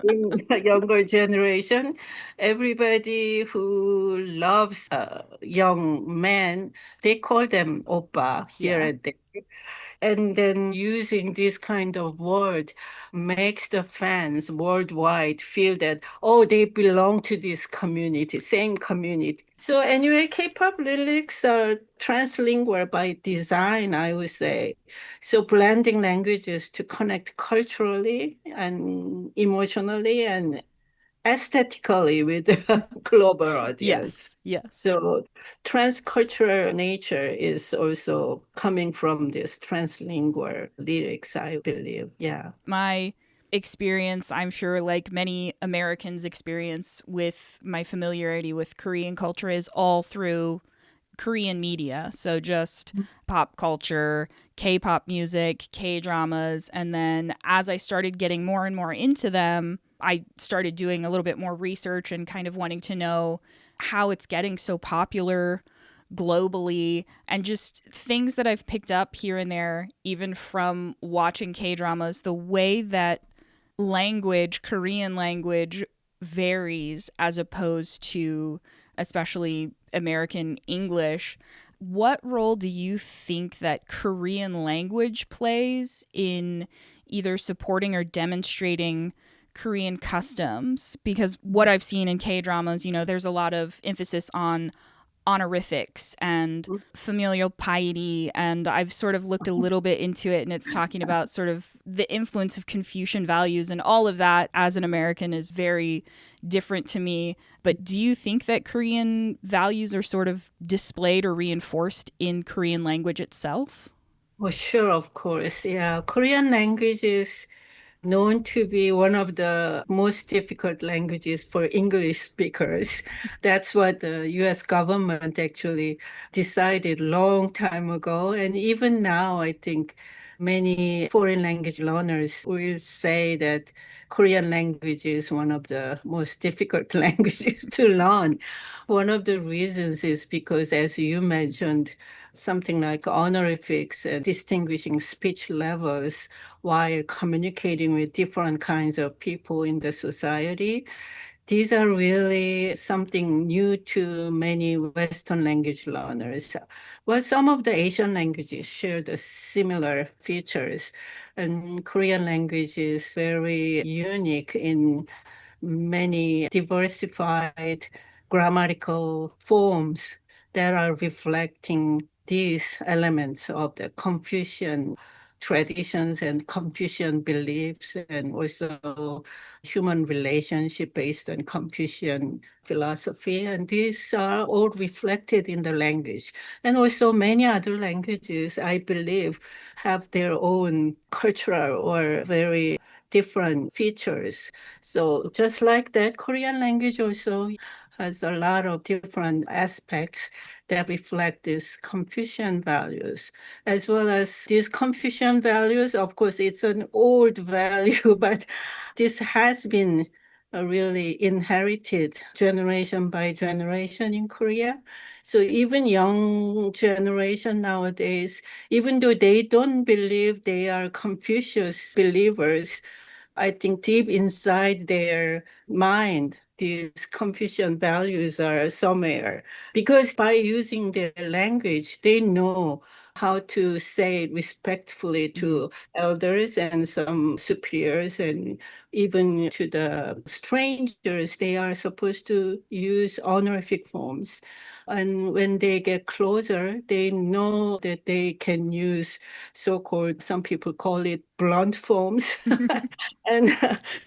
In the younger generation, everybody who loves young men, they call them oppa here Yeah. and there. And then using this kind of word makes the fans worldwide feel that, oh, they belong to this community, same community. So anyway, K-pop lyrics are translingual by design, I would say. So blending languages to connect culturally and emotionally and aesthetically with the global audience. Yes. Yes. So transcultural nature is also coming from this translingual lyrics, I believe. Yeah. My experience, I'm sure, like many Americans' experience with my familiarity with Korean culture, is all through Korean media. So just pop culture, K-pop music, K-dramas. And then as I started getting more and more into them, I started doing a little bit more research and kind of wanting to know how it's getting so popular globally, and just things that I've picked up here and there, even from watching K-dramas, the way that language, Korean language, varies as opposed to especially American English. What role do you think that Korean language plays in either supporting or demonstrating Korean customs? Because what I've seen in K-dramas, there's a lot of emphasis on honorifics and familial piety, and I've sort of looked a little bit into it, and it's talking about sort of the influence of Confucian values, and all of that as an American is very different to me. But do you think that Korean values are sort of displayed or reinforced in Korean language itself? Well, sure, of course. Yeah. Korean language is known to be one of the most difficult languages for English speakers. That's what the US government actually decided long time ago. And even now, I think many foreign language learners will say that Korean language is one of the most difficult languages to learn. One of the reasons is because, as you mentioned, something like honorifics and distinguishing speech levels while communicating with different kinds of people in the society. These are really something new to many Western language learners. Well, some of the Asian languages share the similar features, and Korean language is very unique in many diversified grammatical forms that are reflecting these elements of the Confucian traditions and Confucian beliefs, and also human relationship based on Confucian philosophy. And these are all reflected in the language. And also many other languages, I believe, have their own cultural or very different features. So just like that, Korean language also has a lot of different aspects that reflect these Confucian values, as well as these Confucian values. Of course, it's an old value, but this has been really inherited generation by generation in Korea. So even young generation nowadays, even though they don't believe they are Confucius believers, I think deep inside their mind, these Confucian values are somewhere. Because by using their language, they know how to say respectfully to elders and some superiors, and even to the strangers, they are supposed to use honorific forms. And when they get closer, they know that they can use so-called, some people call it blunt forms. And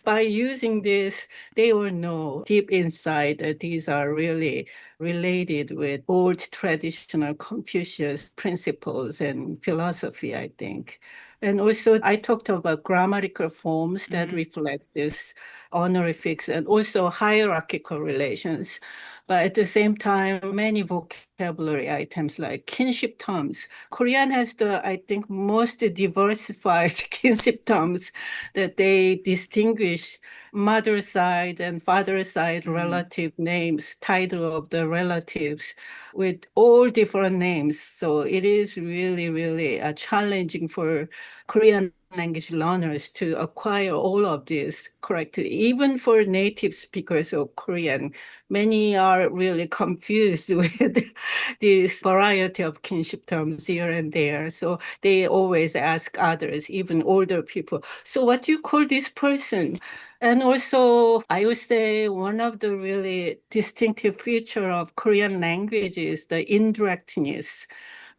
by using this, they all know deep inside that these are really related with old traditional Confucius principles and philosophy, I think. And also, I talked about grammatical forms that reflect this honorifics and also hierarchical relations. But at the same time, many vocabulary items like kinship terms. Korean has the, I think, most diversified kinship terms that they distinguish mother side and father side relative names, title of the relatives with all different names. So it is really, really challenging for Korean language learners to acquire all of this correctly. Even for native speakers of Korean, many are really confused with this variety of kinship terms here and there. So they always ask others, even older people, so what do you call this person? And also, I would say one of the really distinctive feature of Korean language is the indirectness.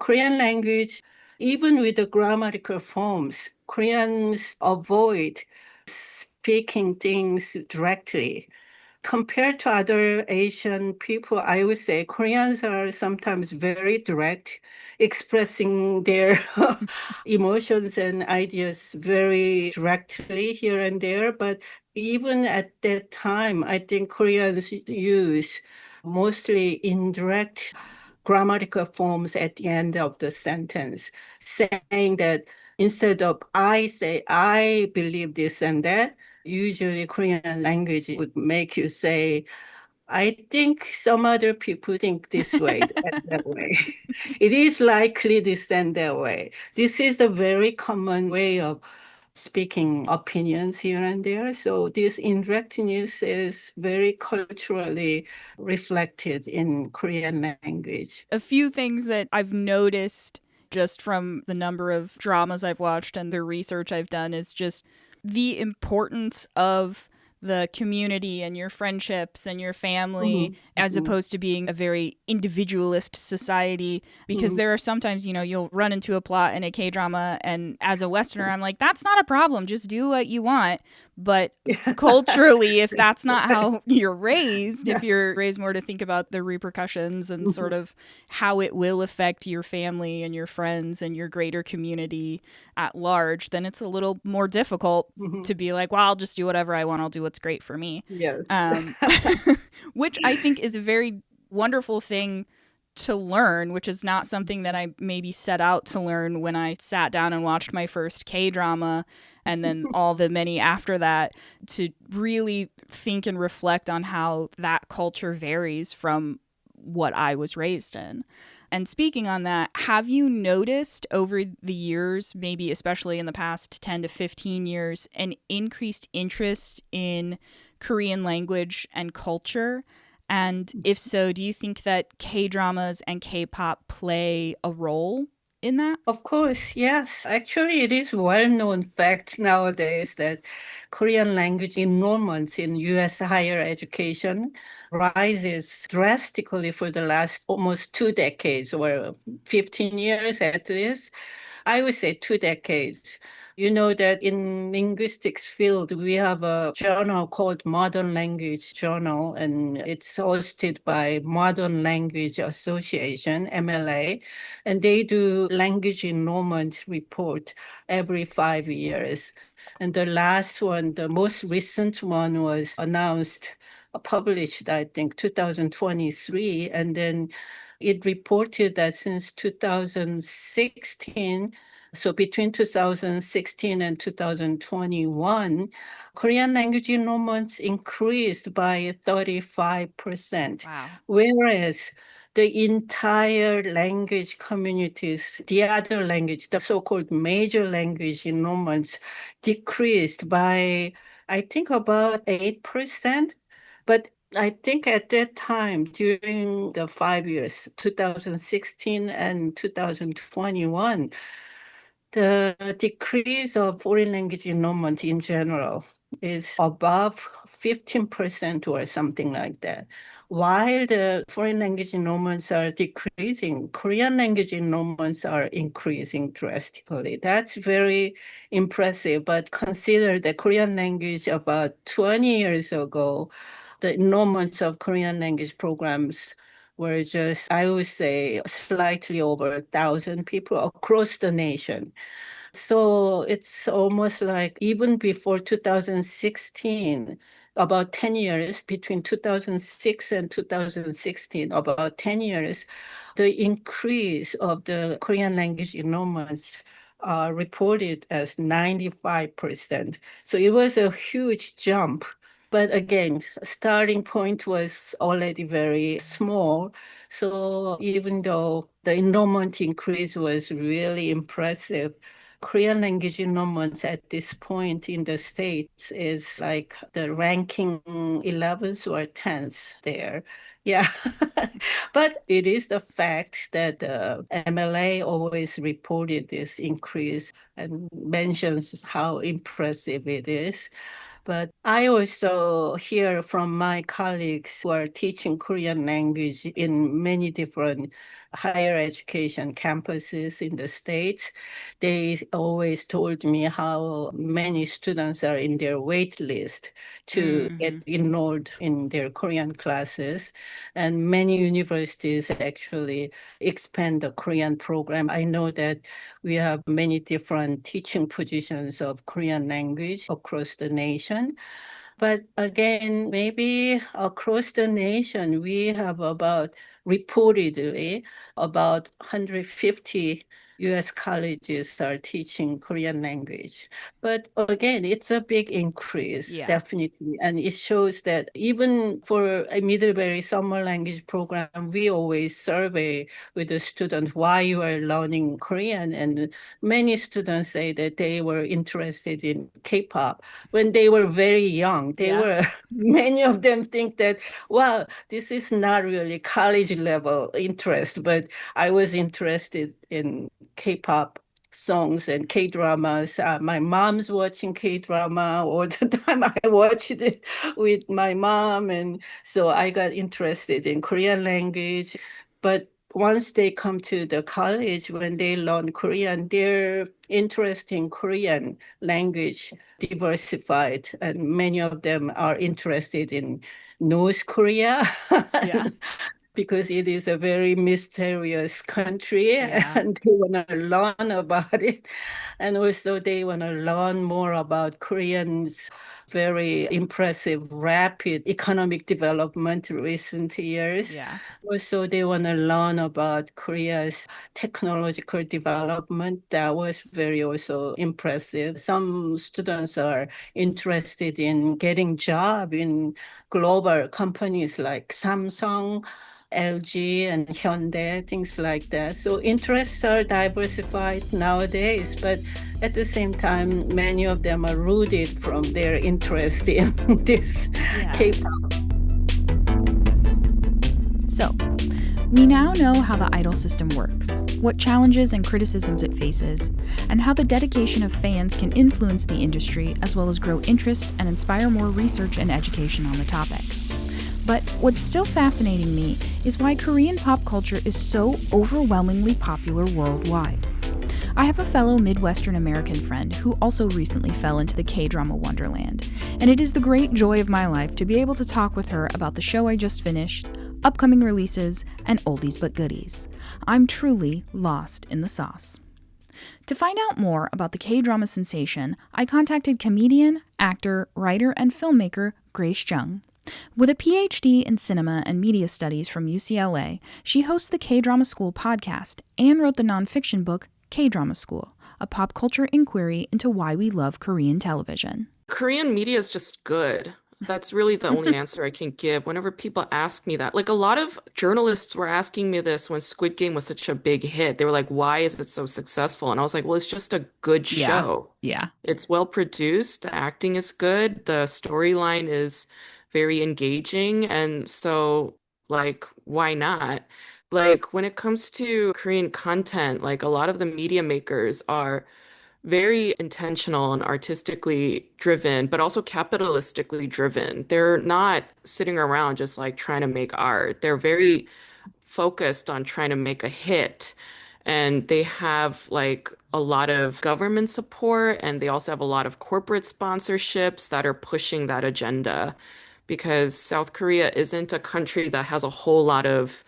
Korean language, even with the grammatical forms, Koreans avoid speaking things directly. Compared to other Asian people, I would say Koreans are sometimes very direct, expressing their emotions and ideas very directly here and there. But even at that time, I think Koreans use mostly indirect grammatical forms at the end of the sentence, saying that instead of I say, I believe this and that, usually Korean language would make you say, I think some other people think this way, that way. It is likely this and that way. This is a very common way of speaking opinions here and there. So this indirectness is very culturally reflected in Korean language. A few things that I've noticed just from the number of dramas I've watched and the research I've done is just the importance of the community and your friendships and your family as opposed to being a very individualist society, because there are sometimes, you'll run into a plot in a K-drama and as a Westerner, I'm like, that's not a problem. Just do what you want. But culturally, if that's not how you're raised, if you're raised more to think about the repercussions and sort of how it will affect your family and your friends and your greater community at large, then it's a little more difficult to be like, well, I'll just do whatever I want. I'll do what's great for me. Yes. Which I think is a very wonderful thing to learn, which is not something that I maybe set out to learn when I sat down and watched my first K-drama and then all the many after that, to really think and reflect on how that culture varies from what I was raised in. And speaking on that, have you noticed over the years, maybe especially in the past 10 to 15 years, an increased interest in Korean language and culture? And if so, do you think that K-dramas and K-pop play a role in that? Of course, yes. Actually, it is well-known fact nowadays that Korean language enrollments in U.S. higher education rises drastically for the last almost 2 decades or 15 years at least. I would say 2 decades. You know that in linguistics field, we have a journal called Modern Language Journal, and it's hosted by Modern Language Association, MLA, and they do language enrollment report every 5 years. And the last one, the most recent one was published, I think, 2023. And then it reported that since 2016, so between 2016 and 2021, Korean language enrollments increased by 35%. Wow. Whereas the entire language communities, the other language, the so-called major language enrollments decreased by, I think, about 8%. But I think at that time, during the 5 years, 2016 and 2021, the decrease of foreign language enrollment in general is above 15% or something like that. While the foreign language enrollments are decreasing, Korean language enrollments are increasing drastically. That's very impressive. But consider the Korean language about 20 years ago, the enrollments of Korean language programs were just, I would say, slightly over 1,000 people across the nation. So it's almost like even before 2016, about 10 years, between 2006 and 2016, about 10 years, the increase of the Korean language enrollments reported as 95%. So it was a huge jump. But again, starting point was already very small. So even though the enrollment increase was really impressive, Korean language enrollments at this point in the States is like the ranking 11th or 10th there. Yeah. But it is the fact that the MLA always reported this increase and mentions how impressive it is. But I also hear from my colleagues who are teaching Korean language in many different higher education campuses in the States. They always told me how many students are in their wait list to get enrolled in their Korean classes. And many universities actually expand the Korean program. I know that we have many different teaching positions of Korean language across the nation. But again, maybe across the nation, we have reportedly about 150 US colleges are teaching Korean language. But again, it's a big increase, definitely. And it shows that even for a Middlebury summer language program, we always survey with the student why you are learning Korean. And many students say that they were interested in K-pop when they were very young. Many of them think that, well, this is not really college level interest, but I was interested in K-pop songs and K-dramas. My mom's watching K-drama all the time. I watched it with my mom. And so I got interested in Korean language. But once they come to the college, when they learn Korean, their interest in Korean language diversified. And many of them are interested in North Korea. Because it is a very mysterious country and they want to learn about it. And also they want to learn more about Koreans' very impressive, rapid economic development in recent years. Also, they want to learn about Korea's technological development. That was very also impressive. Some students are interested in getting job in global companies like Samsung, LG and Hyundai, things like that. So interests are diversified nowadays, but at the same time, many of them are rooted from their interest in this K-pop. So, we now know how the idol system works, what challenges and criticisms it faces, and how the dedication of fans can influence the industry as well as grow interest and inspire more research and education on the topic. But what's still fascinating me is why Korean pop culture is so overwhelmingly popular worldwide. I have a fellow Midwestern American friend who also recently fell into the K-drama wonderland, and it is the great joy of my life to be able to talk with her about the show I just finished, upcoming releases, and oldies but goodies. I'm truly lost in the sauce. To find out more about the K-drama sensation, I contacted comedian, actor, writer, and filmmaker Grace Jung. With a PhD in cinema and media studies from UCLA, she hosts the K-Drama School podcast and wrote the nonfiction book K-Drama School, a pop culture inquiry into why we love Korean television. Korean media is just good. That's really the only answer I can give whenever people ask me that. Like a lot of journalists were asking me this when Squid Game was such a big hit. They were like, why is it so successful? And I was like, well, it's just a good show. Yeah. It's well produced. The acting is good. The storyline is very engaging. And so, like, why not? Like, when it comes to Korean content, like a lot of the media makers are very intentional and artistically driven, but also capitalistically driven. They're not sitting around just like trying to make art. They're very focused on trying to make a hit. And they have like a lot of government support, and they also have a lot of corporate sponsorships that are pushing that agenda, because South Korea isn't a country that has a whole lot of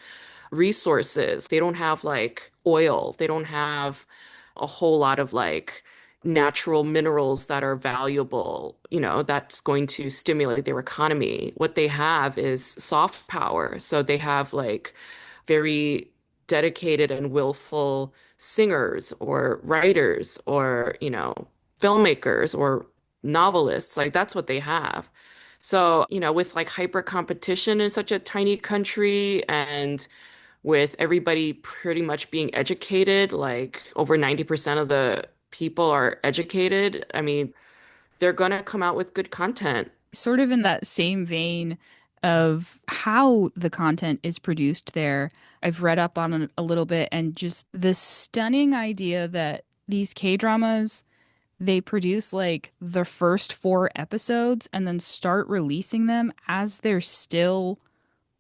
resources. They don't have like oil. They don't have a whole lot of like natural minerals that are valuable, that's going to stimulate their economy. What they have is soft power. So they have like very dedicated and willful singers or writers or, filmmakers or novelists. Like that's what they have. So, with like hyper competition in such a tiny country, and with everybody pretty much being educated, like over 90% of the people are educated, I mean, they're going to come out with good content. Sort of in that same vein of how the content is produced there, I've read up on it a little bit, and just the stunning idea that these K-dramas, they produce like the first 4 episodes and then start releasing them as they're still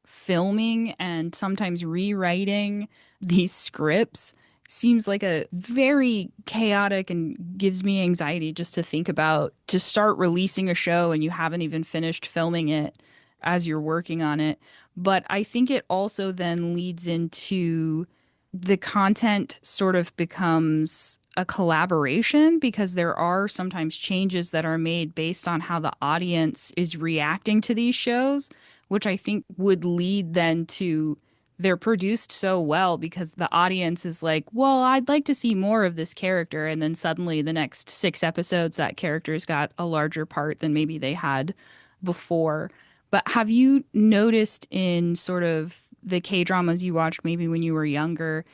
filming and sometimes rewriting these scripts seems like a very chaotic and gives me anxiety just to think about, to start releasing a show and you haven't even finished filming it as you're working on it. But I think it also then leads into the content sort of becomes a collaboration, because there are sometimes changes that are made based on how the audience is reacting to these shows, which I think would lead then to they're produced so well because the audience is like, well, I'd like to see more of this character. And then suddenly the next 6 episodes, that character's got a larger part than maybe they had before. But have you noticed in sort of the K-dramas you watched maybe when you were younger,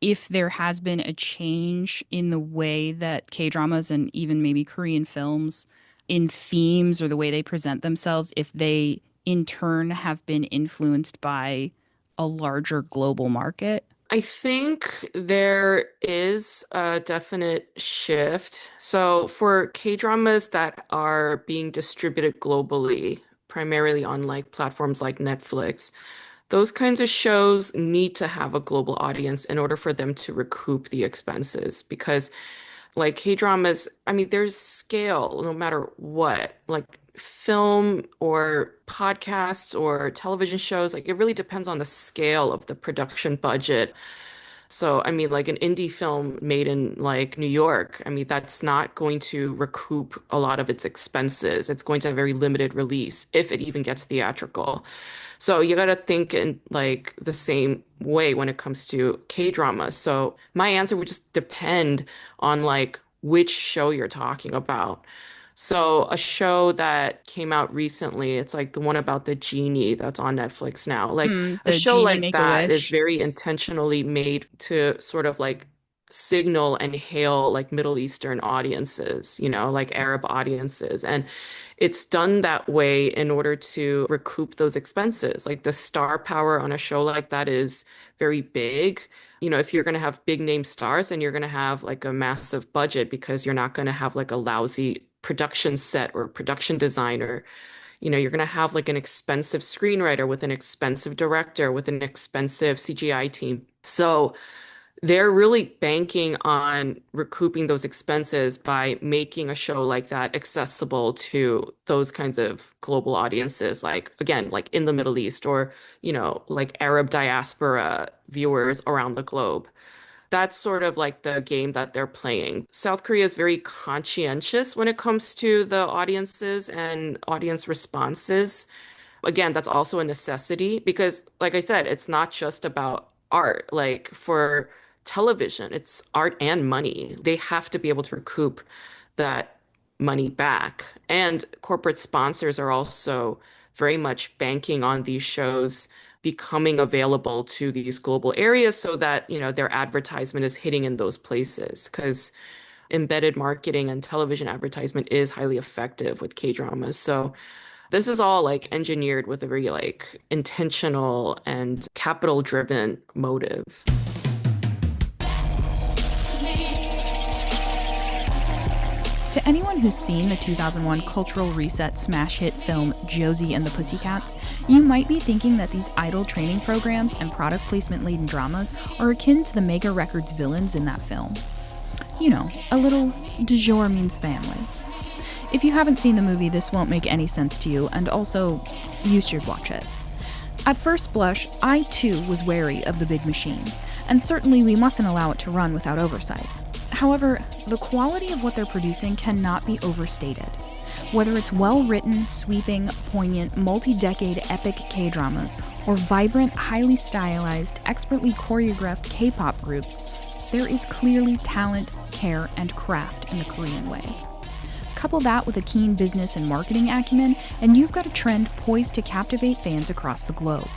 if there has been a change in the way that K-dramas and even maybe Korean films in themes or the way they present themselves, if they in turn have been influenced by a larger global market? I think there is a definite shift. So for K-dramas that are being distributed globally, primarily on like platforms like Netflix, those kinds of shows need to have a global audience in order for them to recoup the expenses, because like K-dramas, I mean, there's scale no matter what. Like film or podcasts or television shows, like it really depends on the scale of the production budget. So, I mean, like an indie film made in like New York, I mean, that's not going to recoup a lot of its expenses. It's going to have very limited release if it even gets theatrical. So you got to think in like the same way when it comes to K-dramas. So my answer would just depend on like which show you're talking about. So a show that came out recently, it's like the one about the genie that's on Netflix now. Like a The show Genie like that is Make-A-Wish. very intentionally made to sort of like signal and hail like Middle Eastern audiences, like Arab audiences. And it's done that way in order to recoup those expenses. Like the star power on a show like that is very big. If you're going to have big name stars, then you're going to have like a massive budget because you're not going to have like a lousy production set or production designer. You're going to have like an expensive screenwriter with an expensive director with an expensive CGI team. So they're really banking on recouping those expenses by making a show like that accessible to those kinds of global audiences, like, again, like in the Middle East or, like Arab diaspora viewers around the globe. That's sort of like the game that they're playing. South Korea is very conscientious when it comes to the audiences and audience responses. Again, that's also a necessity because, like I said, it's not just about art. Like for television, it's art and money. They have to be able to recoup that money back. And corporate sponsors are also very much banking on these shows becoming available to these global areas so that, their advertisement is hitting in those places. Because embedded marketing and television advertisement is highly effective with K-dramas. So this is all like engineered with a very like intentional and capital driven motive. To anyone who's seen the 2001 cultural reset smash hit film Josie and the Pussycats, you might be thinking that these idol training programs and product placement-laden dramas are akin to the Mega Records villains in that film. A little du jour means family. If you haven't seen the movie, this won't make any sense to you, and also, you should watch it. At first blush, I too was wary of the big machine, and certainly we mustn't allow it to run without oversight. However, the quality of what they're producing cannot be overstated. Whether it's well-written, sweeping, poignant, multi-decade epic K-dramas, or vibrant, highly stylized, expertly choreographed K-pop groups, there is clearly talent, care, and craft in the Korean way. Couple that with a keen business and marketing acumen, and you've got a trend poised to captivate fans across the globe.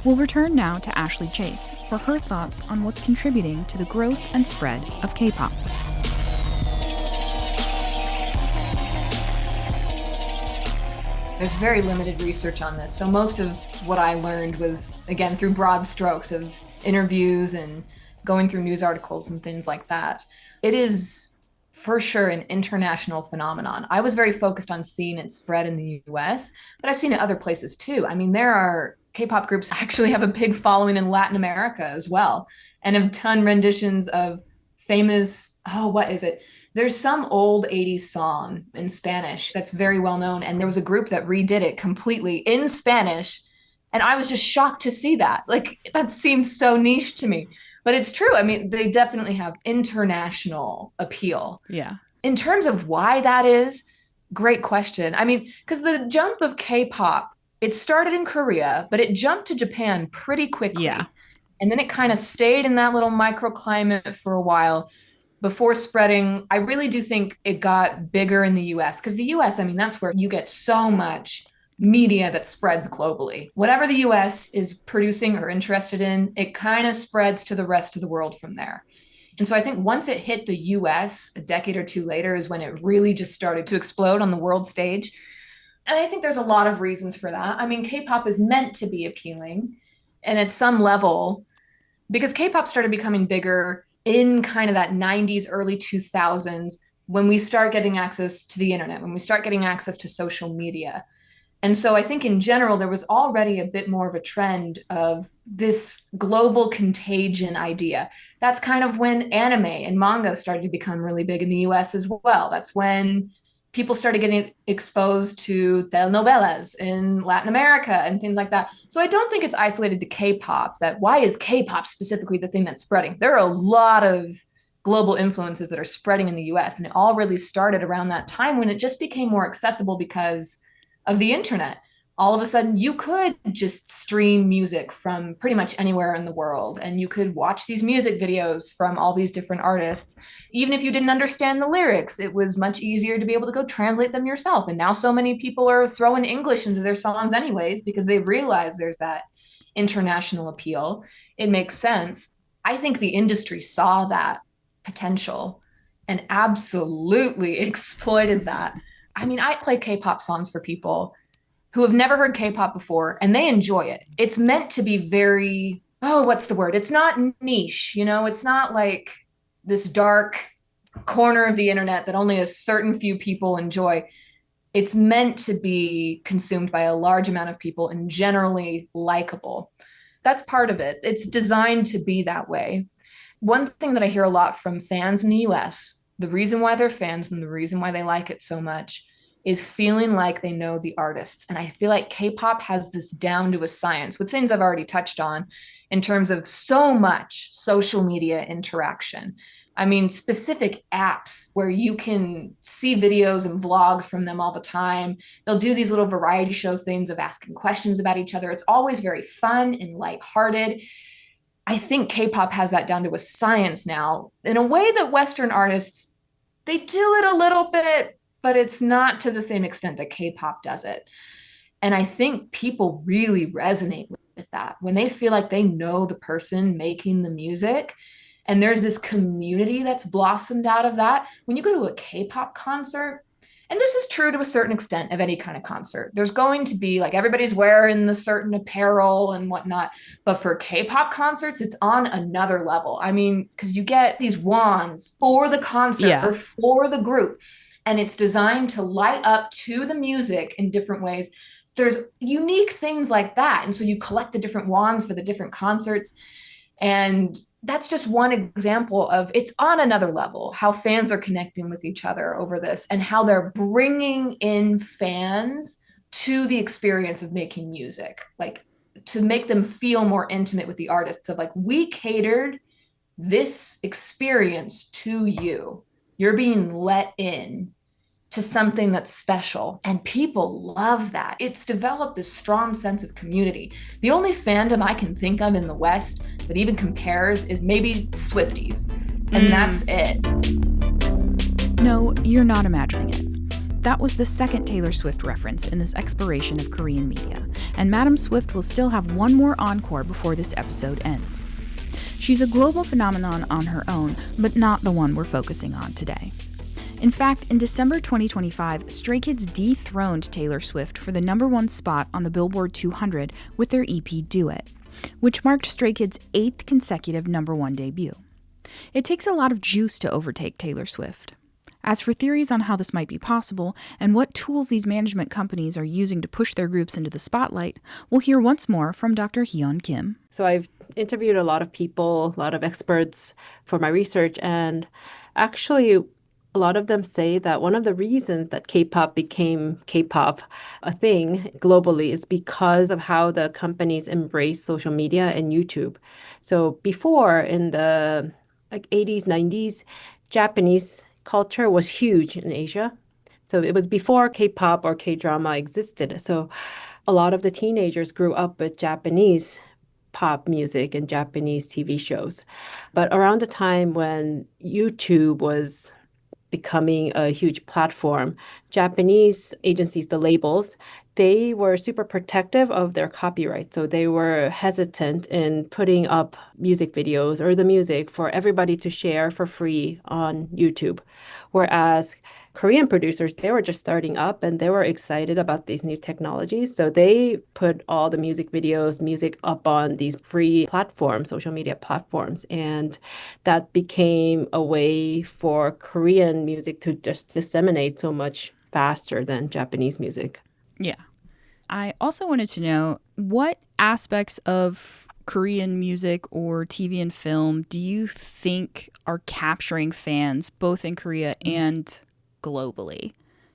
We'll return now to Ashley Chase for her thoughts on what's contributing to the growth and spread of K-pop. There's very limited research on this, so most of what I learned was, again, through broad strokes of interviews and going through news articles and things like that. It is for sure an international phenomenon. I was very focused on seeing it spread in the US, but I've seen it other places too. I mean, there are K-pop groups actually have a big following in Latin America as well, and have done renditions of famous, what is it? There's some old 80s song in Spanish that's very well known, and there was a group that redid it completely in Spanish, and I was just shocked to see that. Like, that seems so niche to me, but it's true. I mean, they definitely have international appeal. Yeah. In terms of why that is, great question. I mean, because the jump of K-pop, it started in Korea, but it jumped to Japan pretty quickly. Yeah. And then it kind of stayed in that little microclimate for a while before spreading. I really do think it got bigger in the US, because the US, I mean, that's where you get so much media that spreads globally. Whatever the US is producing or interested in, it kind of spreads to the rest of the world from there. And so I think once it hit the US a decade or two later is when it really just started to explode on the world stage. And I think there's a lot of reasons for that. I mean, K-pop is meant to be appealing. And at some level, because K-pop started becoming bigger in kind of that 90s, early 2000s, when we start getting access to the internet, when we start getting access to social media. And so I think in general, there was already a bit more of a trend of this global contagion idea. That's kind of when anime and manga started to become really big in the US as well. That's when people started getting exposed to telenovelas in Latin America and things like that. So I don't think it's isolated to K-pop. That why is K-pop specifically the thing that's spreading? There are a lot of global influences that are spreading in the US, and it all really started around that time when it just became more accessible because of the internet. All of a sudden, you could just stream music from pretty much anywhere in the world, and you could watch these music videos from all these different artists. Even if you didn't understand the lyrics, it was much easier to be able to go translate them yourself. And now so many people are throwing English into their songs anyways, because they realize there's that international appeal. It makes sense. I think the industry saw that potential and absolutely exploited that. I mean, I play K-pop songs for people who have never heard K-pop before and they enjoy it. It's meant to be very, oh, what's the word? It's not niche, you know, it's not like this dark corner of the internet that only a certain few people enjoy. It's meant to be consumed by a large amount of people and generally likable. That's part of it. It's designed to be that way. One thing that I hear a lot from fans in the US, the reason why they're fans and the reason why they like it so much is feeling like they know the artists. And I feel like K-pop has this down to a science with things I've already touched on in terms of so much social media interaction. I mean, specific apps where you can see videos and vlogs from them all the time. They'll do these little variety show things of asking questions about each other. It's always very fun and lighthearted. I think K-pop has that down to a science now in a way that Western artists, they do it a little bit, but it's not to the same extent that K-pop does it. And I think people really resonate with that when they feel like they know the person making the music. And there's this community that's blossomed out of that. When you go to a K-pop concert, and this is true to a certain extent of any kind of concert, there's going to be like everybody's wearing the certain apparel and whatnot. But for K-pop concerts, it's on another level. I mean, because you get these wands for the concert or for the group, and it's designed to light up to the music in different ways. There's unique things like that. And so you collect the different wands for the different concerts. And that's just one example of it's on another level, how fans are connecting with each other over this and how they're bringing in fans to the experience of making music, like to make them feel more intimate with the artists of like, we catered this experience to you. You're being let in to something that's special. And people love that. It's developed this strong sense of community. The only fandom I can think of in the West that even compares is maybe Swifties. And that's it. No, you're not imagining it. That was the second Taylor Swift reference in this exploration of Korean media. And Madam Swift will still have one more encore before this episode ends. She's a global phenomenon on her own, but not the one we're focusing on today. In fact, in December 2025, Stray Kids dethroned Taylor Swift for the #1 spot on the Billboard 200 with their EP Do It, which marked Stray Kids' 8th consecutive #1 debut. It takes a lot of juice to overtake Taylor Swift. As for theories on how this might be possible and what tools these management companies are using to push their groups into the spotlight, we'll hear once more from Dr. Hyun Kim. So I've interviewed a lot of people, a lot of experts for my research, and actually a lot of them say that one of the reasons that K-pop became K-pop a thing globally is because of how the companies embrace social media and YouTube. So before, in the 80s, 90s, Japanese culture was huge in Asia. So it was before K-pop or K-drama existed. So a lot of the teenagers grew up with Japanese pop music and Japanese TV shows. But around the time when YouTube was becoming a huge platform, Japanese agencies, the labels, they were super protective of their copyright. So they were hesitant in putting up music videos or the music for everybody to share for free on YouTube. Whereas Korean producers, they were just starting up and they were excited about these new technologies. So they put all the music videos, music up on these free platforms, social media platforms. And that became a way for Korean music to just disseminate so much faster than Japanese music. Yeah. I also wanted to know what aspects of Korean music or TV and film do you think are capturing fans both in Korea and globally?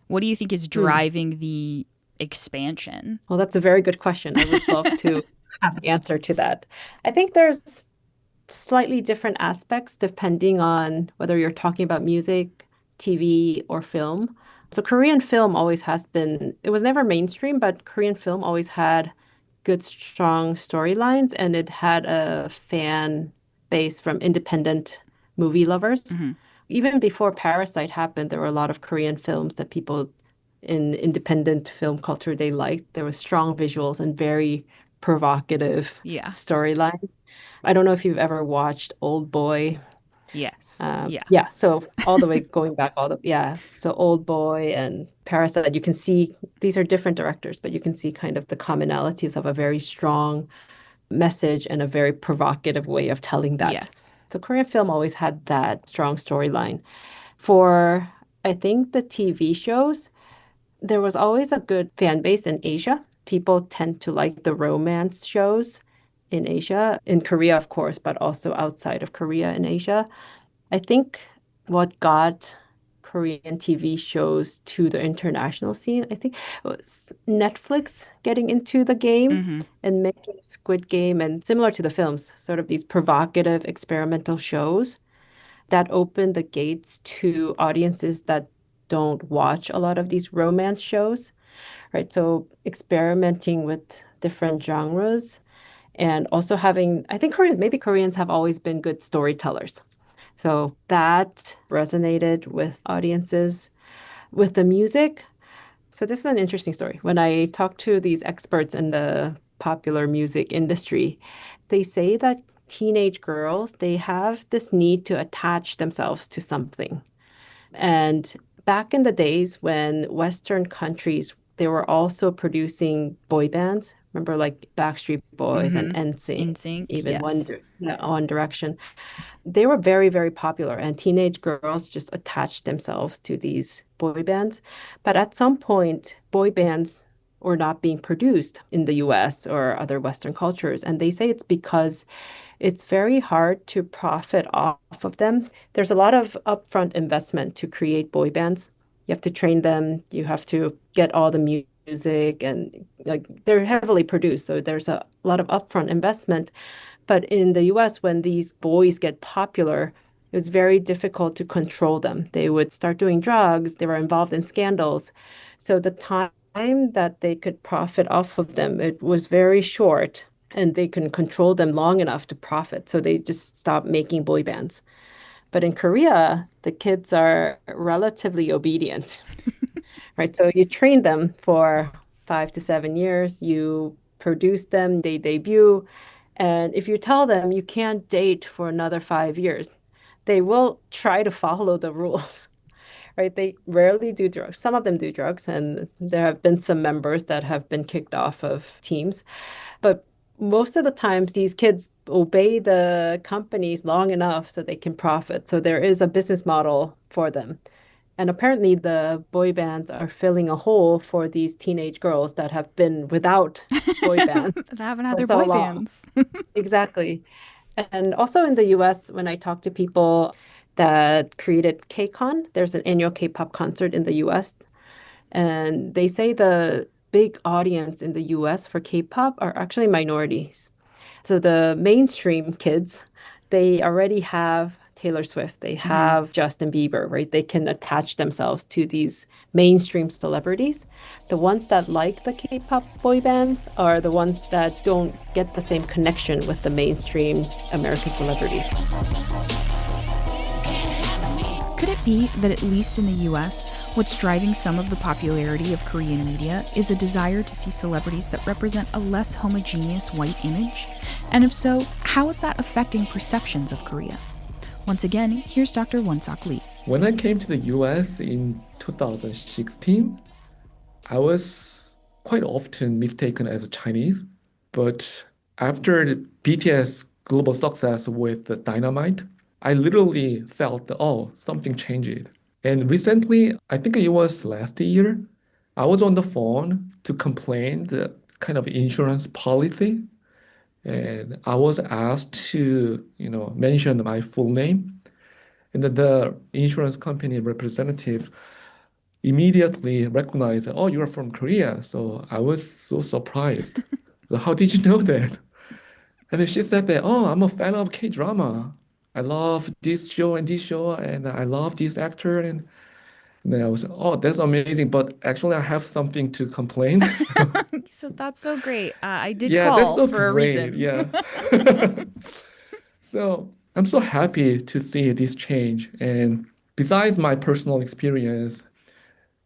What do you think is driving the expansion? Well, that's a very good question. I would love to have the answer to that. I think there's slightly different aspects depending on whether you're talking about music, TV, or film. So Korean film always has been, it was never mainstream, but Korean film always had good, strong storylines, and it had a fan base from independent movie lovers. Mm-hmm. Even before Parasite happened, there were a lot of Korean films that people in independent film culture, they liked. There were strong visuals and very provocative storylines. I don't know if you've ever watched Old Boy. Yes. Yeah. Yeah, so all the way going back, so Old Boy and Parasite, you can see these are different directors, but you can see kind of the commonalities of a very strong message and a very provocative way of telling that. Yes. So Korean film always had that strong storyline. For, I think, the TV shows, there was always a good fan base in Asia. People tend to like the romance shows in Asia, in Korea, of course, but also outside of Korea in Asia. I think what got Korean TV shows to the international scene, I think it was Netflix getting into the game and making Squid Game and similar to the films, sort of these provocative experimental shows that opened the gates to audiences that don't watch a lot of these romance shows, right? So experimenting with different genres and also having, I think maybe Koreans have always been good storytellers. So that resonated with audiences. With the music, so this is an interesting story. When I talk to these experts in the popular music industry, they say that teenage girls, they have this need to attach themselves to something. And back in the days when Western countries, they were also producing boy bands. Remember, like Backstreet Boys and NSYNC, NSYNC, even yes. One Direction. They were very, very popular, and teenage girls just attached themselves to these boy bands. But at some point, boy bands were not being produced in the US or other Western cultures. And they say it's because it's very hard to profit off of them. There's a lot of upfront investment to create boy bands. You have to train them, you have to get all the music, and like they're heavily produced. So there's a lot of upfront investment. But in the US, when these boys get popular, it was very difficult to control them. They would start doing drugs, they were involved in scandals. So the time that they could profit off of them, it was very short, and they couldn't control them long enough to profit. So they just stopped making boy bands. But in Korea, the kids are relatively obedient, right? So you train them for 5 to 7 years, you produce them, they debut. And if you tell them you can't date for another 5 years, they will try to follow the rules, right? They rarely do drugs. Some of them do drugs, and there have been some members that have been kicked off of teams. But most of the times, these kids obey the companies long enough so they can profit. So there is a business model for them. And apparently, the boy bands are filling a hole for these teenage girls that have been without boy bands That haven't had for their so boy long. bands. Exactly. And also in the US, when I talk to people that created KCON, there's an annual K-pop concert in the US, and they say the big audience in the US for K-pop are actually minorities. So the mainstream kids, they already have Taylor Swift, they have Justin Bieber, right? They can attach themselves to these mainstream celebrities. The ones that like the K-pop boy bands are the ones that don't get the same connection with the mainstream American celebrities. Could it be that, at least in the US, what's driving some of the popularity of Korean media is a desire to see celebrities that represent a less homogeneous white image? And if so, how is that affecting perceptions of Korea? Once again, here's Dr. Won-Sak Lee. When I came to the US in 2016, I was quite often mistaken as a Chinese. But after the BTS global success with the Dynamite, I literally felt, oh, something changed. And recently, I think it was last year, I was on the phone to complain the kind of insurance policy. And I was asked to, mention my full name. And the insurance company representative immediately recognized, oh, you're from Korea. So I was so surprised. So how did you know that? And then she said that, oh, I'm a fan of K-drama. I love this show, and I love this actor. And then I was, oh, that's amazing. But actually, I have something to complain. You said, that's so great. I did Yeah, that's call so for a great. reason. Yeah. So I'm so happy to see this change. And besides my personal experience,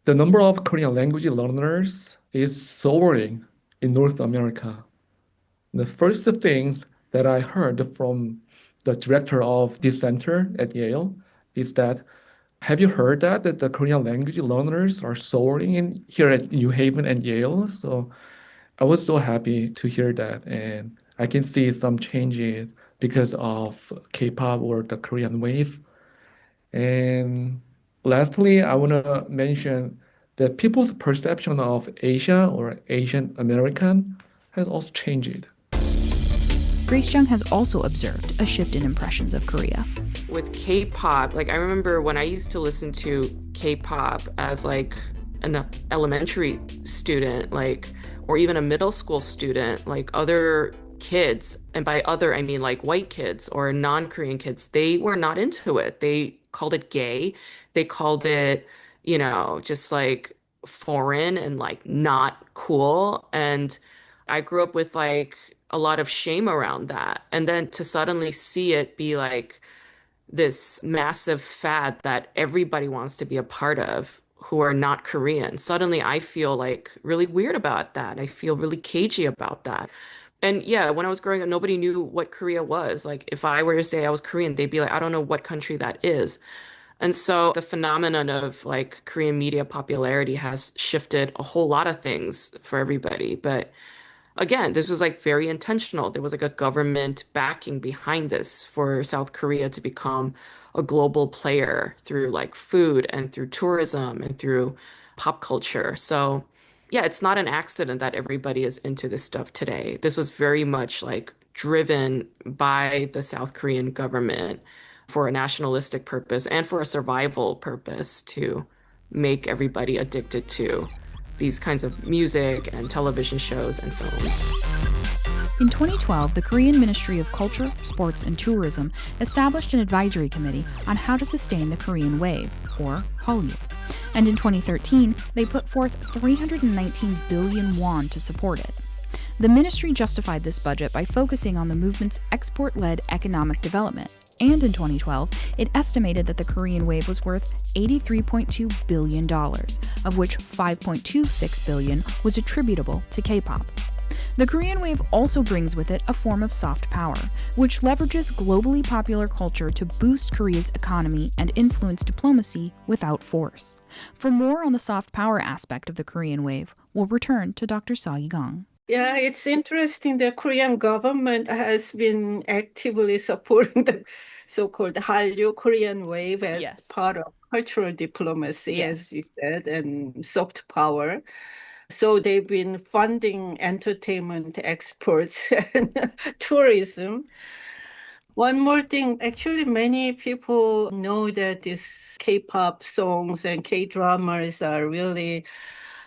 the number of Korean language learners is soaring in North America. The first things that I heard from the director of this center at Yale, is that have you heard that the Korean language learners are soaring in here at New Haven and Yale? So I was so happy to hear that, and I can see some changes because of K-pop or the Korean wave. And lastly, I want to mention that people's perception of Asia or Asian American has also changed. Grace Jung has also observed a shift in impressions of Korea. With K-pop, like I remember when I used to listen to K-pop as like an elementary student, like, or even a middle school student, like other kids, and by other, I mean like white kids or non-Korean kids, they were not into it. They called it gay. They called it, just like foreign and like not cool. And I grew up with like a lot of shame around that. And then to suddenly see it be like this massive fad that everybody wants to be a part of who are not Korean. Suddenly I feel like really weird about that. I feel really cagey about that. And yeah, when I was growing up, nobody knew what Korea was. Like if I were to say I was Korean, they'd be like, I don't know what country that is. And so the phenomenon of like Korean media popularity has shifted a whole lot of things for everybody. But again, this was like very intentional. There was like a government backing behind this for South Korea to become a global player through like food and through tourism and through pop culture. So yeah, it's not an accident that everybody is into this stuff today. This was very much like driven by the South Korean government for a nationalistic purpose and for a survival purpose to make everybody addicted to these kinds of music and television shows and films. In 2012, the Korean Ministry of Culture, Sports, and Tourism established an advisory committee on how to sustain the Korean wave, or Hallyu. And in 2013, they put forth 319 billion won to support it. The ministry justified this budget by focusing on the movement's export-led economic development. And in 2012, it estimated that the Korean wave was worth $83.2 billion, of which $5.26 billion was attributable to K-pop. The Korean wave also brings with it a form of soft power, which leverages globally popular culture to boost Korea's economy and influence diplomacy without force. For more on the soft power aspect of the Korean wave, we'll return to Dr. Seo Yi-gang. Yeah, it's interesting. The Korean government has been actively supporting the so-called Hallyu Korean wave as part of cultural diplomacy, as you said, and soft power. So they've been funding entertainment exports and tourism. One more thing, actually, many people know that these K-pop songs and K-dramas are really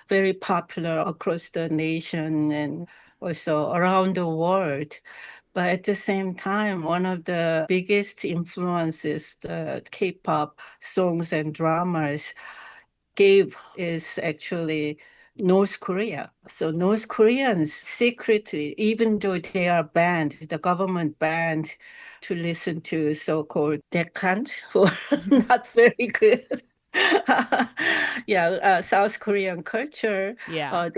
very popular across the nation and also around the world. But at the same time, one of the biggest influences the K-pop songs and dramas gave is actually North Korea. So North Koreans secretly, even though they are banned, the government banned to listen to so-called decant, who are not very good. South Korean culture. They are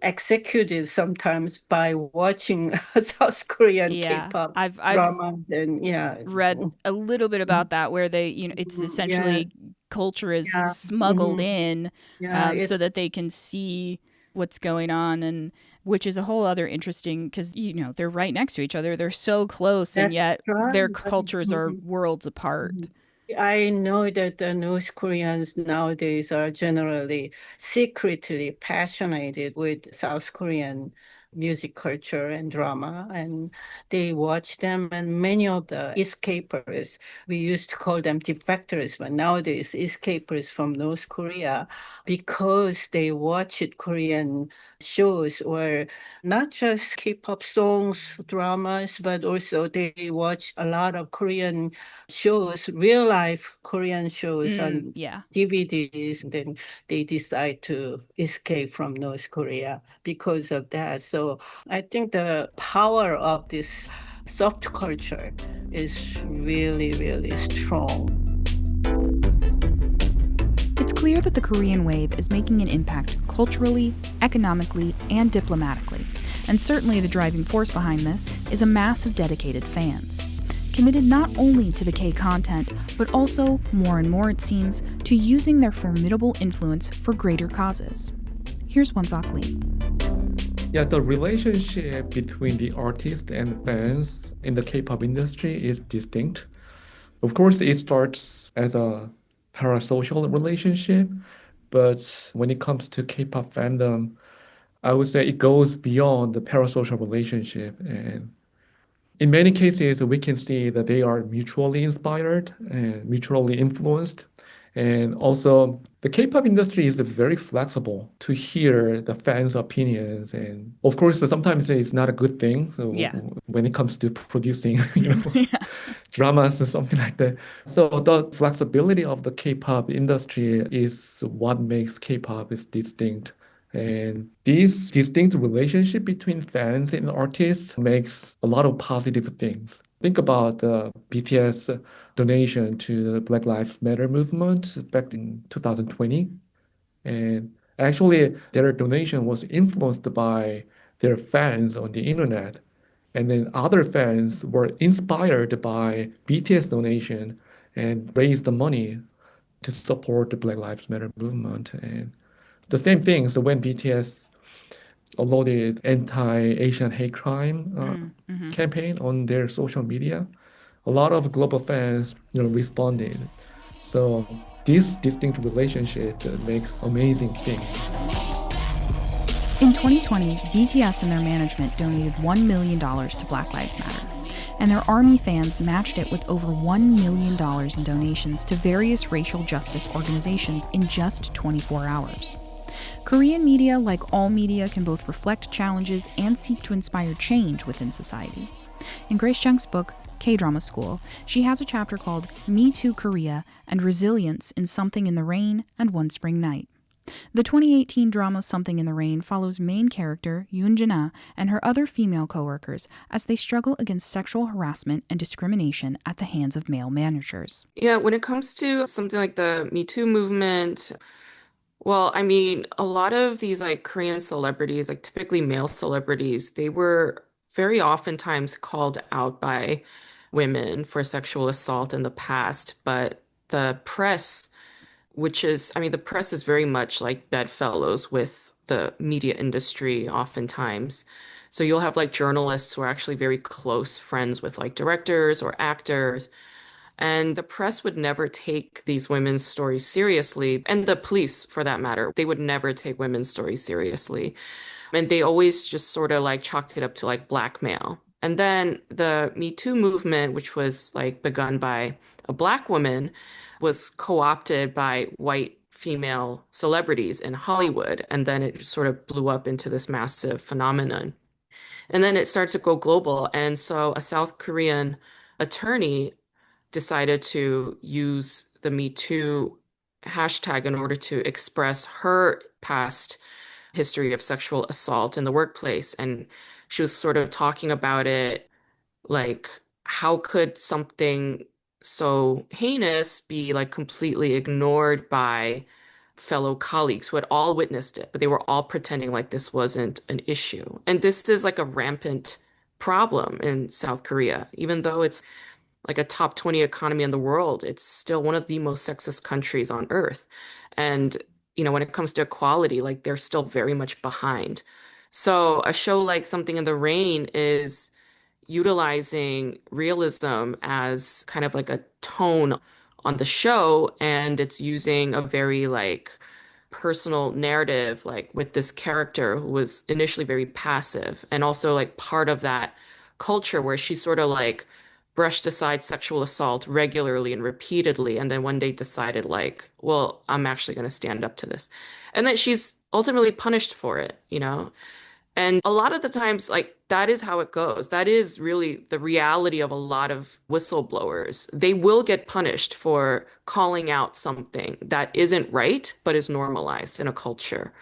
executed sometimes by watching South Korean K-pop dramas and read a little bit about that, where they, it's essentially culture is smuggled in so that they can see what's going on, and which is a whole other interesting, because they're right next to each other, they're so close, and yet their cultures are worlds apart. I know that the North Koreans nowadays are generally secretly passionate with South Korean music culture and drama, and they watch them. And many of the escapers, we used to call them defectors, but nowadays escapers from North Korea, because they watched Korean shows or not just K-pop songs, dramas, but also they watched a lot of Korean shows, real life Korean shows on DVDs. And then they decide to escape from North Korea because of that. So I think the power of this soft culture is really, really strong. It's clear that the Korean wave is making an impact culturally, economically, and diplomatically. And certainly the driving force behind this is a mass of dedicated fans. committed not only to the K content, but also, more and more it seems, to using their formidable influence for greater causes. Here's Won-Sok Lee. Yeah, the relationship between the artist and fans in the K-pop industry is distinct. Of course, it starts as a parasocial relationship, but when it comes to K-pop fandom, I would say it goes beyond the parasocial relationship. And in many cases, we can see that they are mutually inspired and mutually influenced. And also, the K-pop industry is very flexible to hear the fans' opinions. And of course, sometimes it's not a good thing. So Yeah. when it comes to producing, Yeah. dramas or something like that. So the flexibility of the K-pop industry is what makes K-pop is distinct. And this distinct relationship between fans and artists makes a lot of positive things. Think about the BTS donation to the Black Lives Matter movement back in 2020. And actually, their donation was influenced by their fans on the internet. And then other fans were inspired by BTS donation and raised the money to support the Black Lives Matter movement. And the same thing, so when BTS uploaded anti-Asian hate crime campaign on their social media, a lot of global fans, responded. So this distinct relationship makes amazing things. In 2020, BTS and their management donated $1 million to Black Lives Matter, and their ARMY fans matched it with over $1 million in donations to various racial justice organizations in just 24 hours. Korean media, like all media, can both reflect challenges and seek to inspire change within society. In Grace Jung's book, K-Drama School, she has a chapter called Me Too Korea and Resilience in Something in the Rain and One Spring Night. The 2018 drama Something in the Rain follows main character Yoon Jin-ah and her other female co-workers as they struggle against sexual harassment and discrimination at the hands of male managers. Yeah, when it comes to something like the Me Too movement, well, I mean, a lot of these like Korean celebrities, like typically male celebrities, they were very oftentimes called out by women for sexual assault in the past, but the press, the press is very much like bedfellows with the media industry oftentimes. So you'll have like journalists who are actually very close friends with like directors or actors. And the press would never take these women's stories seriously. And the police, for that matter, they would never take women's stories seriously. And they always just sort of like chalked it up to like blackmail. And then the Me Too movement, which was like begun by a black woman, was co-opted by white female celebrities in Hollywood. And then it sort of blew up into this massive phenomenon. And then it started to go global. And so a South Korean attorney decided to use the Me Too hashtag in order to express her past history of sexual assault in the workplace. And she was sort of talking about it like, how could something so heinous be like completely ignored by fellow colleagues who had all witnessed it, but they were all pretending like this wasn't an issue. And this is like a rampant problem in South Korea, even though it's like a top 20 economy in the world, it's still one of the most sexist countries on earth. And, when it comes to equality, like they're still very much behind. So a show like Something in the Rain is utilizing realism as kind of like a tone on the show, and it's using a very like personal narrative, like with this character who was initially very passive, and also like part of that culture where she sort of like brushed aside sexual assault regularly and repeatedly, and then one day decided like, well, I'm actually going to stand up to this. And then she's ultimately punished for it. And a lot of the times, like, that is how it goes. That is really the reality of a lot of whistleblowers. They will get punished for calling out something that isn't right, but is normalized in a culture.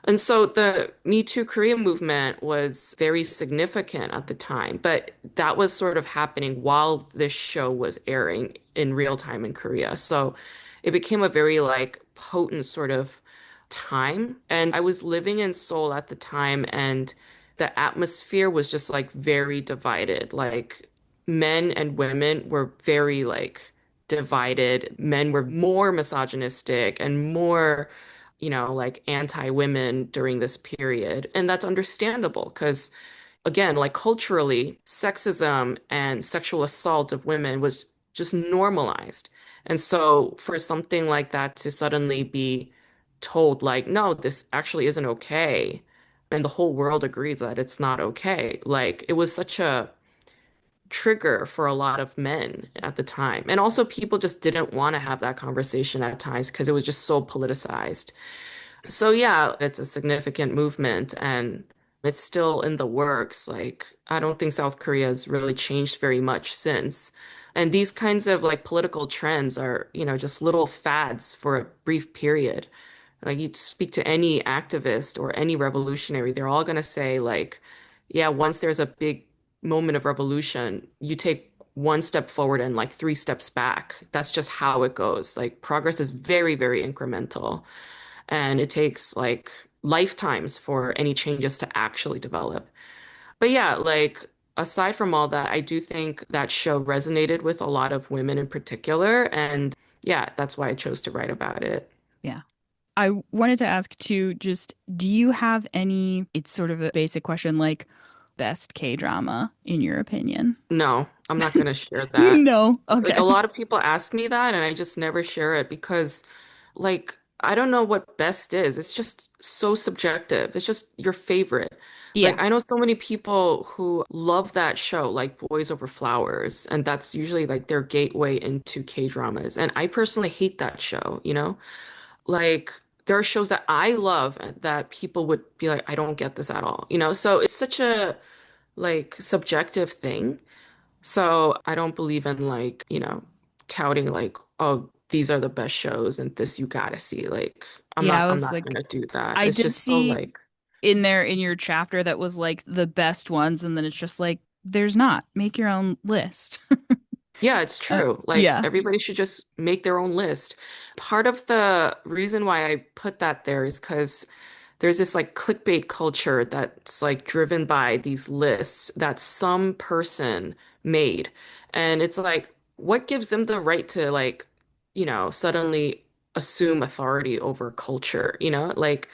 And so the Me Too Korea movement was very significant at the time, but that was sort of happening while this show was airing in real time in Korea. So it became a very like potent sort of time. And I was living in Seoul at the time, and the atmosphere was just like very divided. Like men and women were very like divided. Men were more misogynistic and more, like anti-women during this period. And that's understandable because, again, like culturally, sexism and sexual assault of women was just normalized. And so for something like that to suddenly be told, like, no, this actually isn't okay, and the whole world agrees that it's not okay, like, it was such a trigger for a lot of men at the time. And also, people just didn't want to have that conversation at times because it was just so politicized. So yeah, it's a significant movement and it's still in the works. Like, I don't think South Korea has really changed very much since. And these kinds of like political trends are, just little fads for a brief period. Like, you speak to any activist or any revolutionary, they're all going to say like, yeah, once there's a big moment of revolution, you take one step forward and like three steps back. That's just how it goes. Like, progress is very, very incremental. And it takes like lifetimes for any changes to actually develop. But yeah, like aside from all that, I do think that show resonated with a lot of women in particular. And yeah, that's why I chose to write about it. Yeah. I wanted to ask too, just do you have any, it's sort of a basic question, like best K-drama in your opinion? No, I'm not going to share that. No. Okay. Like, a lot of people ask me that and I just never share it because like I don't know what best is. It's just so subjective. It's just your favorite. Yeah. Like, I know so many people who love that show, like Boys Over Flowers, and that's usually like their gateway into K-dramas. And I personally hate that show. Like, there are shows that I love that people would be like, I don't get this at all. So it's such a like subjective thing. So I don't believe in like, touting like, oh, these are the best shows and this you gotta see. Like, I'm Yeah, I not was I'm not like, gonna do that. I It's did just so see like, in there in your chapter that was like the best ones, and then it's just like, there's not. Make your own list. yeah, it's true. Like, yeah. everybody should just make their own list. Part of the reason why I put that there is because there's this like clickbait culture that's like driven by these lists that some person made. And it's like, what gives them the right to like, suddenly assume authority over culture, Like,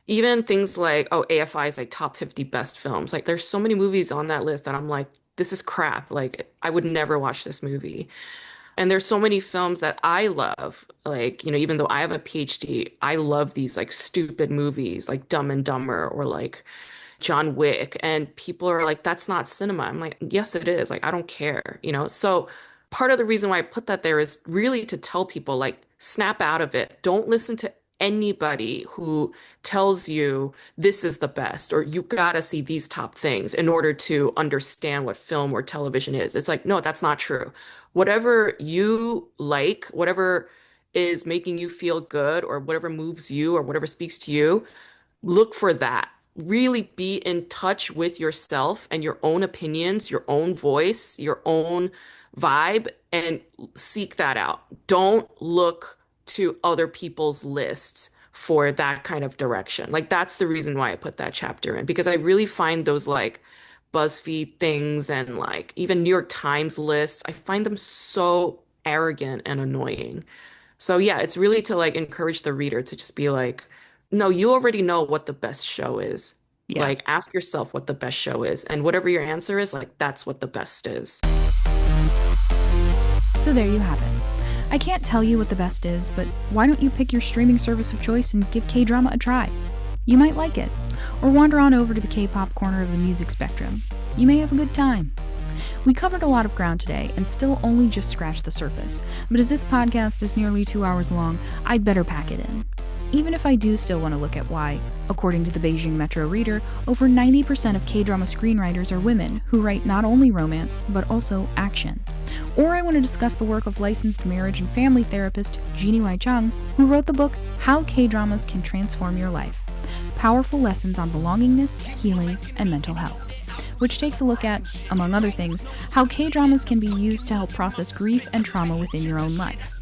even things like, oh, AFI is like top 50 best films. Like, there's so many movies on that list that I'm like, this is crap. Like, I would never watch this movie. And there's so many films that I love. Like, even though I have a PhD, I love these like stupid movies like Dumb and Dumber or like John Wick. And people are like, that's not cinema. I'm like, yes, it is. Like, I don't care. So part of the reason why I put that there is really to tell people, like, snap out of it. Don't listen to anybody who tells you this is the best or you gotta see these top things in order to understand what film or television is. It's like, no, that's not true. Whatever you like, whatever is making you feel good or whatever moves you or whatever speaks to you, look for that. Really be in touch with yourself and your own opinions, your own voice, your own vibe, and seek that out. Don't look to other people's lists for that kind of direction. Like, that's the reason why I put that chapter in, because I really find those like BuzzFeed things and like even New York Times lists, I find them so arrogant and annoying. So yeah, it's really to like encourage the reader to just be like, no, you already know what the best show is. Yeah. Like, ask yourself what the best show is. And whatever your answer is, like, that's what the best is. So there you have it. I can't tell you what the best is, but why don't you pick your streaming service of choice and give K-drama a try? You might like it. Or wander on over to the K-pop corner of the music spectrum. You may have a good time. We covered a lot of ground today and still only just scratched the surface, but as this podcast is nearly 2 hours long, I'd better pack it in. Even if I do still want to look at why, according to the Beijing Metro Reader, over 90% of K-drama screenwriters are women who write not only romance, but also action. Or I want to discuss the work of licensed marriage and family therapist Jeannie Wai Chung, who wrote the book How K-Dramas Can Transform Your Life. Powerful lessons on belongingness, healing, and mental health, which takes a look at, among other things, how K-dramas can be used to help process grief and trauma within your own life.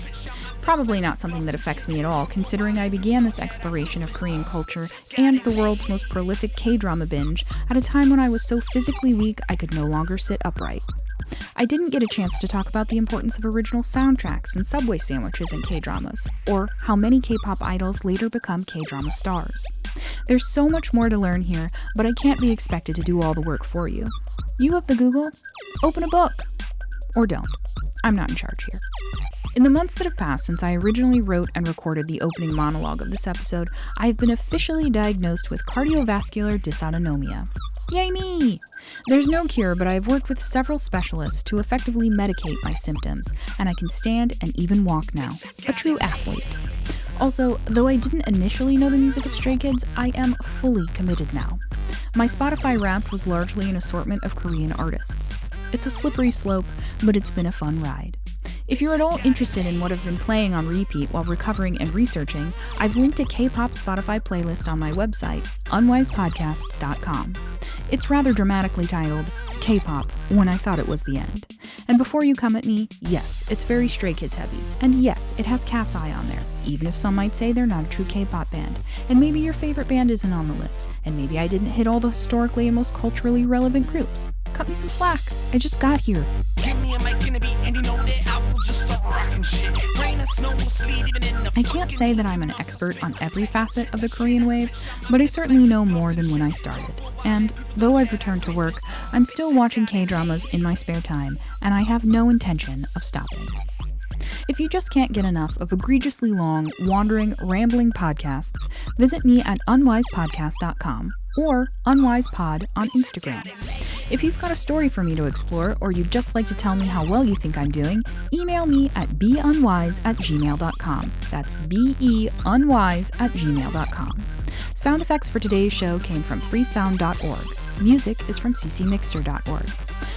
Probably not something that affects me at all, considering I began this exploration of Korean culture and the world's most prolific K-drama binge at a time when I was so physically weak I could no longer sit upright. I didn't get a chance to talk about the importance of original soundtracks and Subway sandwiches in K-dramas, or how many K-pop idols later become K-drama stars. There's so much more to learn here, but I can't be expected to do all the work for you. You have the Google? Open a book. Or don't. I'm not in charge here. In the months that have passed since I originally wrote and recorded the opening monologue of this episode, I have been officially diagnosed with cardiovascular dysautonomia. Yay me! There's no cure, but I have worked with several specialists to effectively medicate my symptoms, and I can stand and even walk now. A true athlete. Also, though I didn't initially know the music of Stray Kids, I am fully committed now. My Spotify Wrapped was largely an assortment of Korean artists. It's a slippery slope, but it's been a fun ride. If you're at all interested in what I've been playing on repeat while recovering and researching, I've linked a K-pop Spotify playlist on my website, unwisepodcast.com. It's rather dramatically titled, K-pop, When I Thought It Was the End. And before you come at me, yes, it's very Stray Kids heavy. And yes, it has Cat's Eye on there, even if some might say they're not a true K-pop band. And maybe your favorite band isn't on the list. And maybe I didn't hit all the historically and most culturally relevant groups. Cut me some slack. I just got here. I can't say that I'm an expert on every facet of the Korean wave, but I certainly know more than when I started. And though I've returned to work, I'm still watching K-dramas in my spare time, and I have no intention of stopping. If you just can't get enough of egregiously long, wandering, rambling podcasts, visit me at unwisepodcast.com or unwisepod on Instagram. If you've got a story for me to explore, or you'd just like to tell me how well you think I'm doing, email me at beunwise@gmail.com. That's beunwise@gmail.com. Sound effects for today's show came from freesound.org. Music is from ccmixter.org.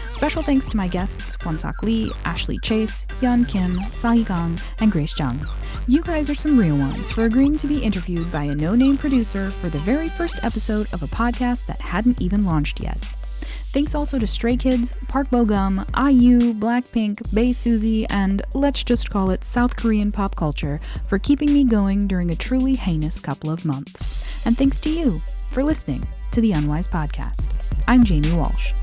Special thanks to my guests, Wonsak Lee, Ashley Chase, Yeon Kim, Sahi Gang, and Grace Jung. You guys are some real ones for agreeing to be interviewed by a no-name producer for the very first episode of a podcast that hadn't even launched yet. Thanks also to Stray Kids, Park Bo-gum, IU, Blackpink, Bae Suzy, and let's just call it South Korean pop culture for keeping me going during a truly heinous couple of months. And thanks to you for listening to the Unwise Podcast. I'm Jamie Walsh.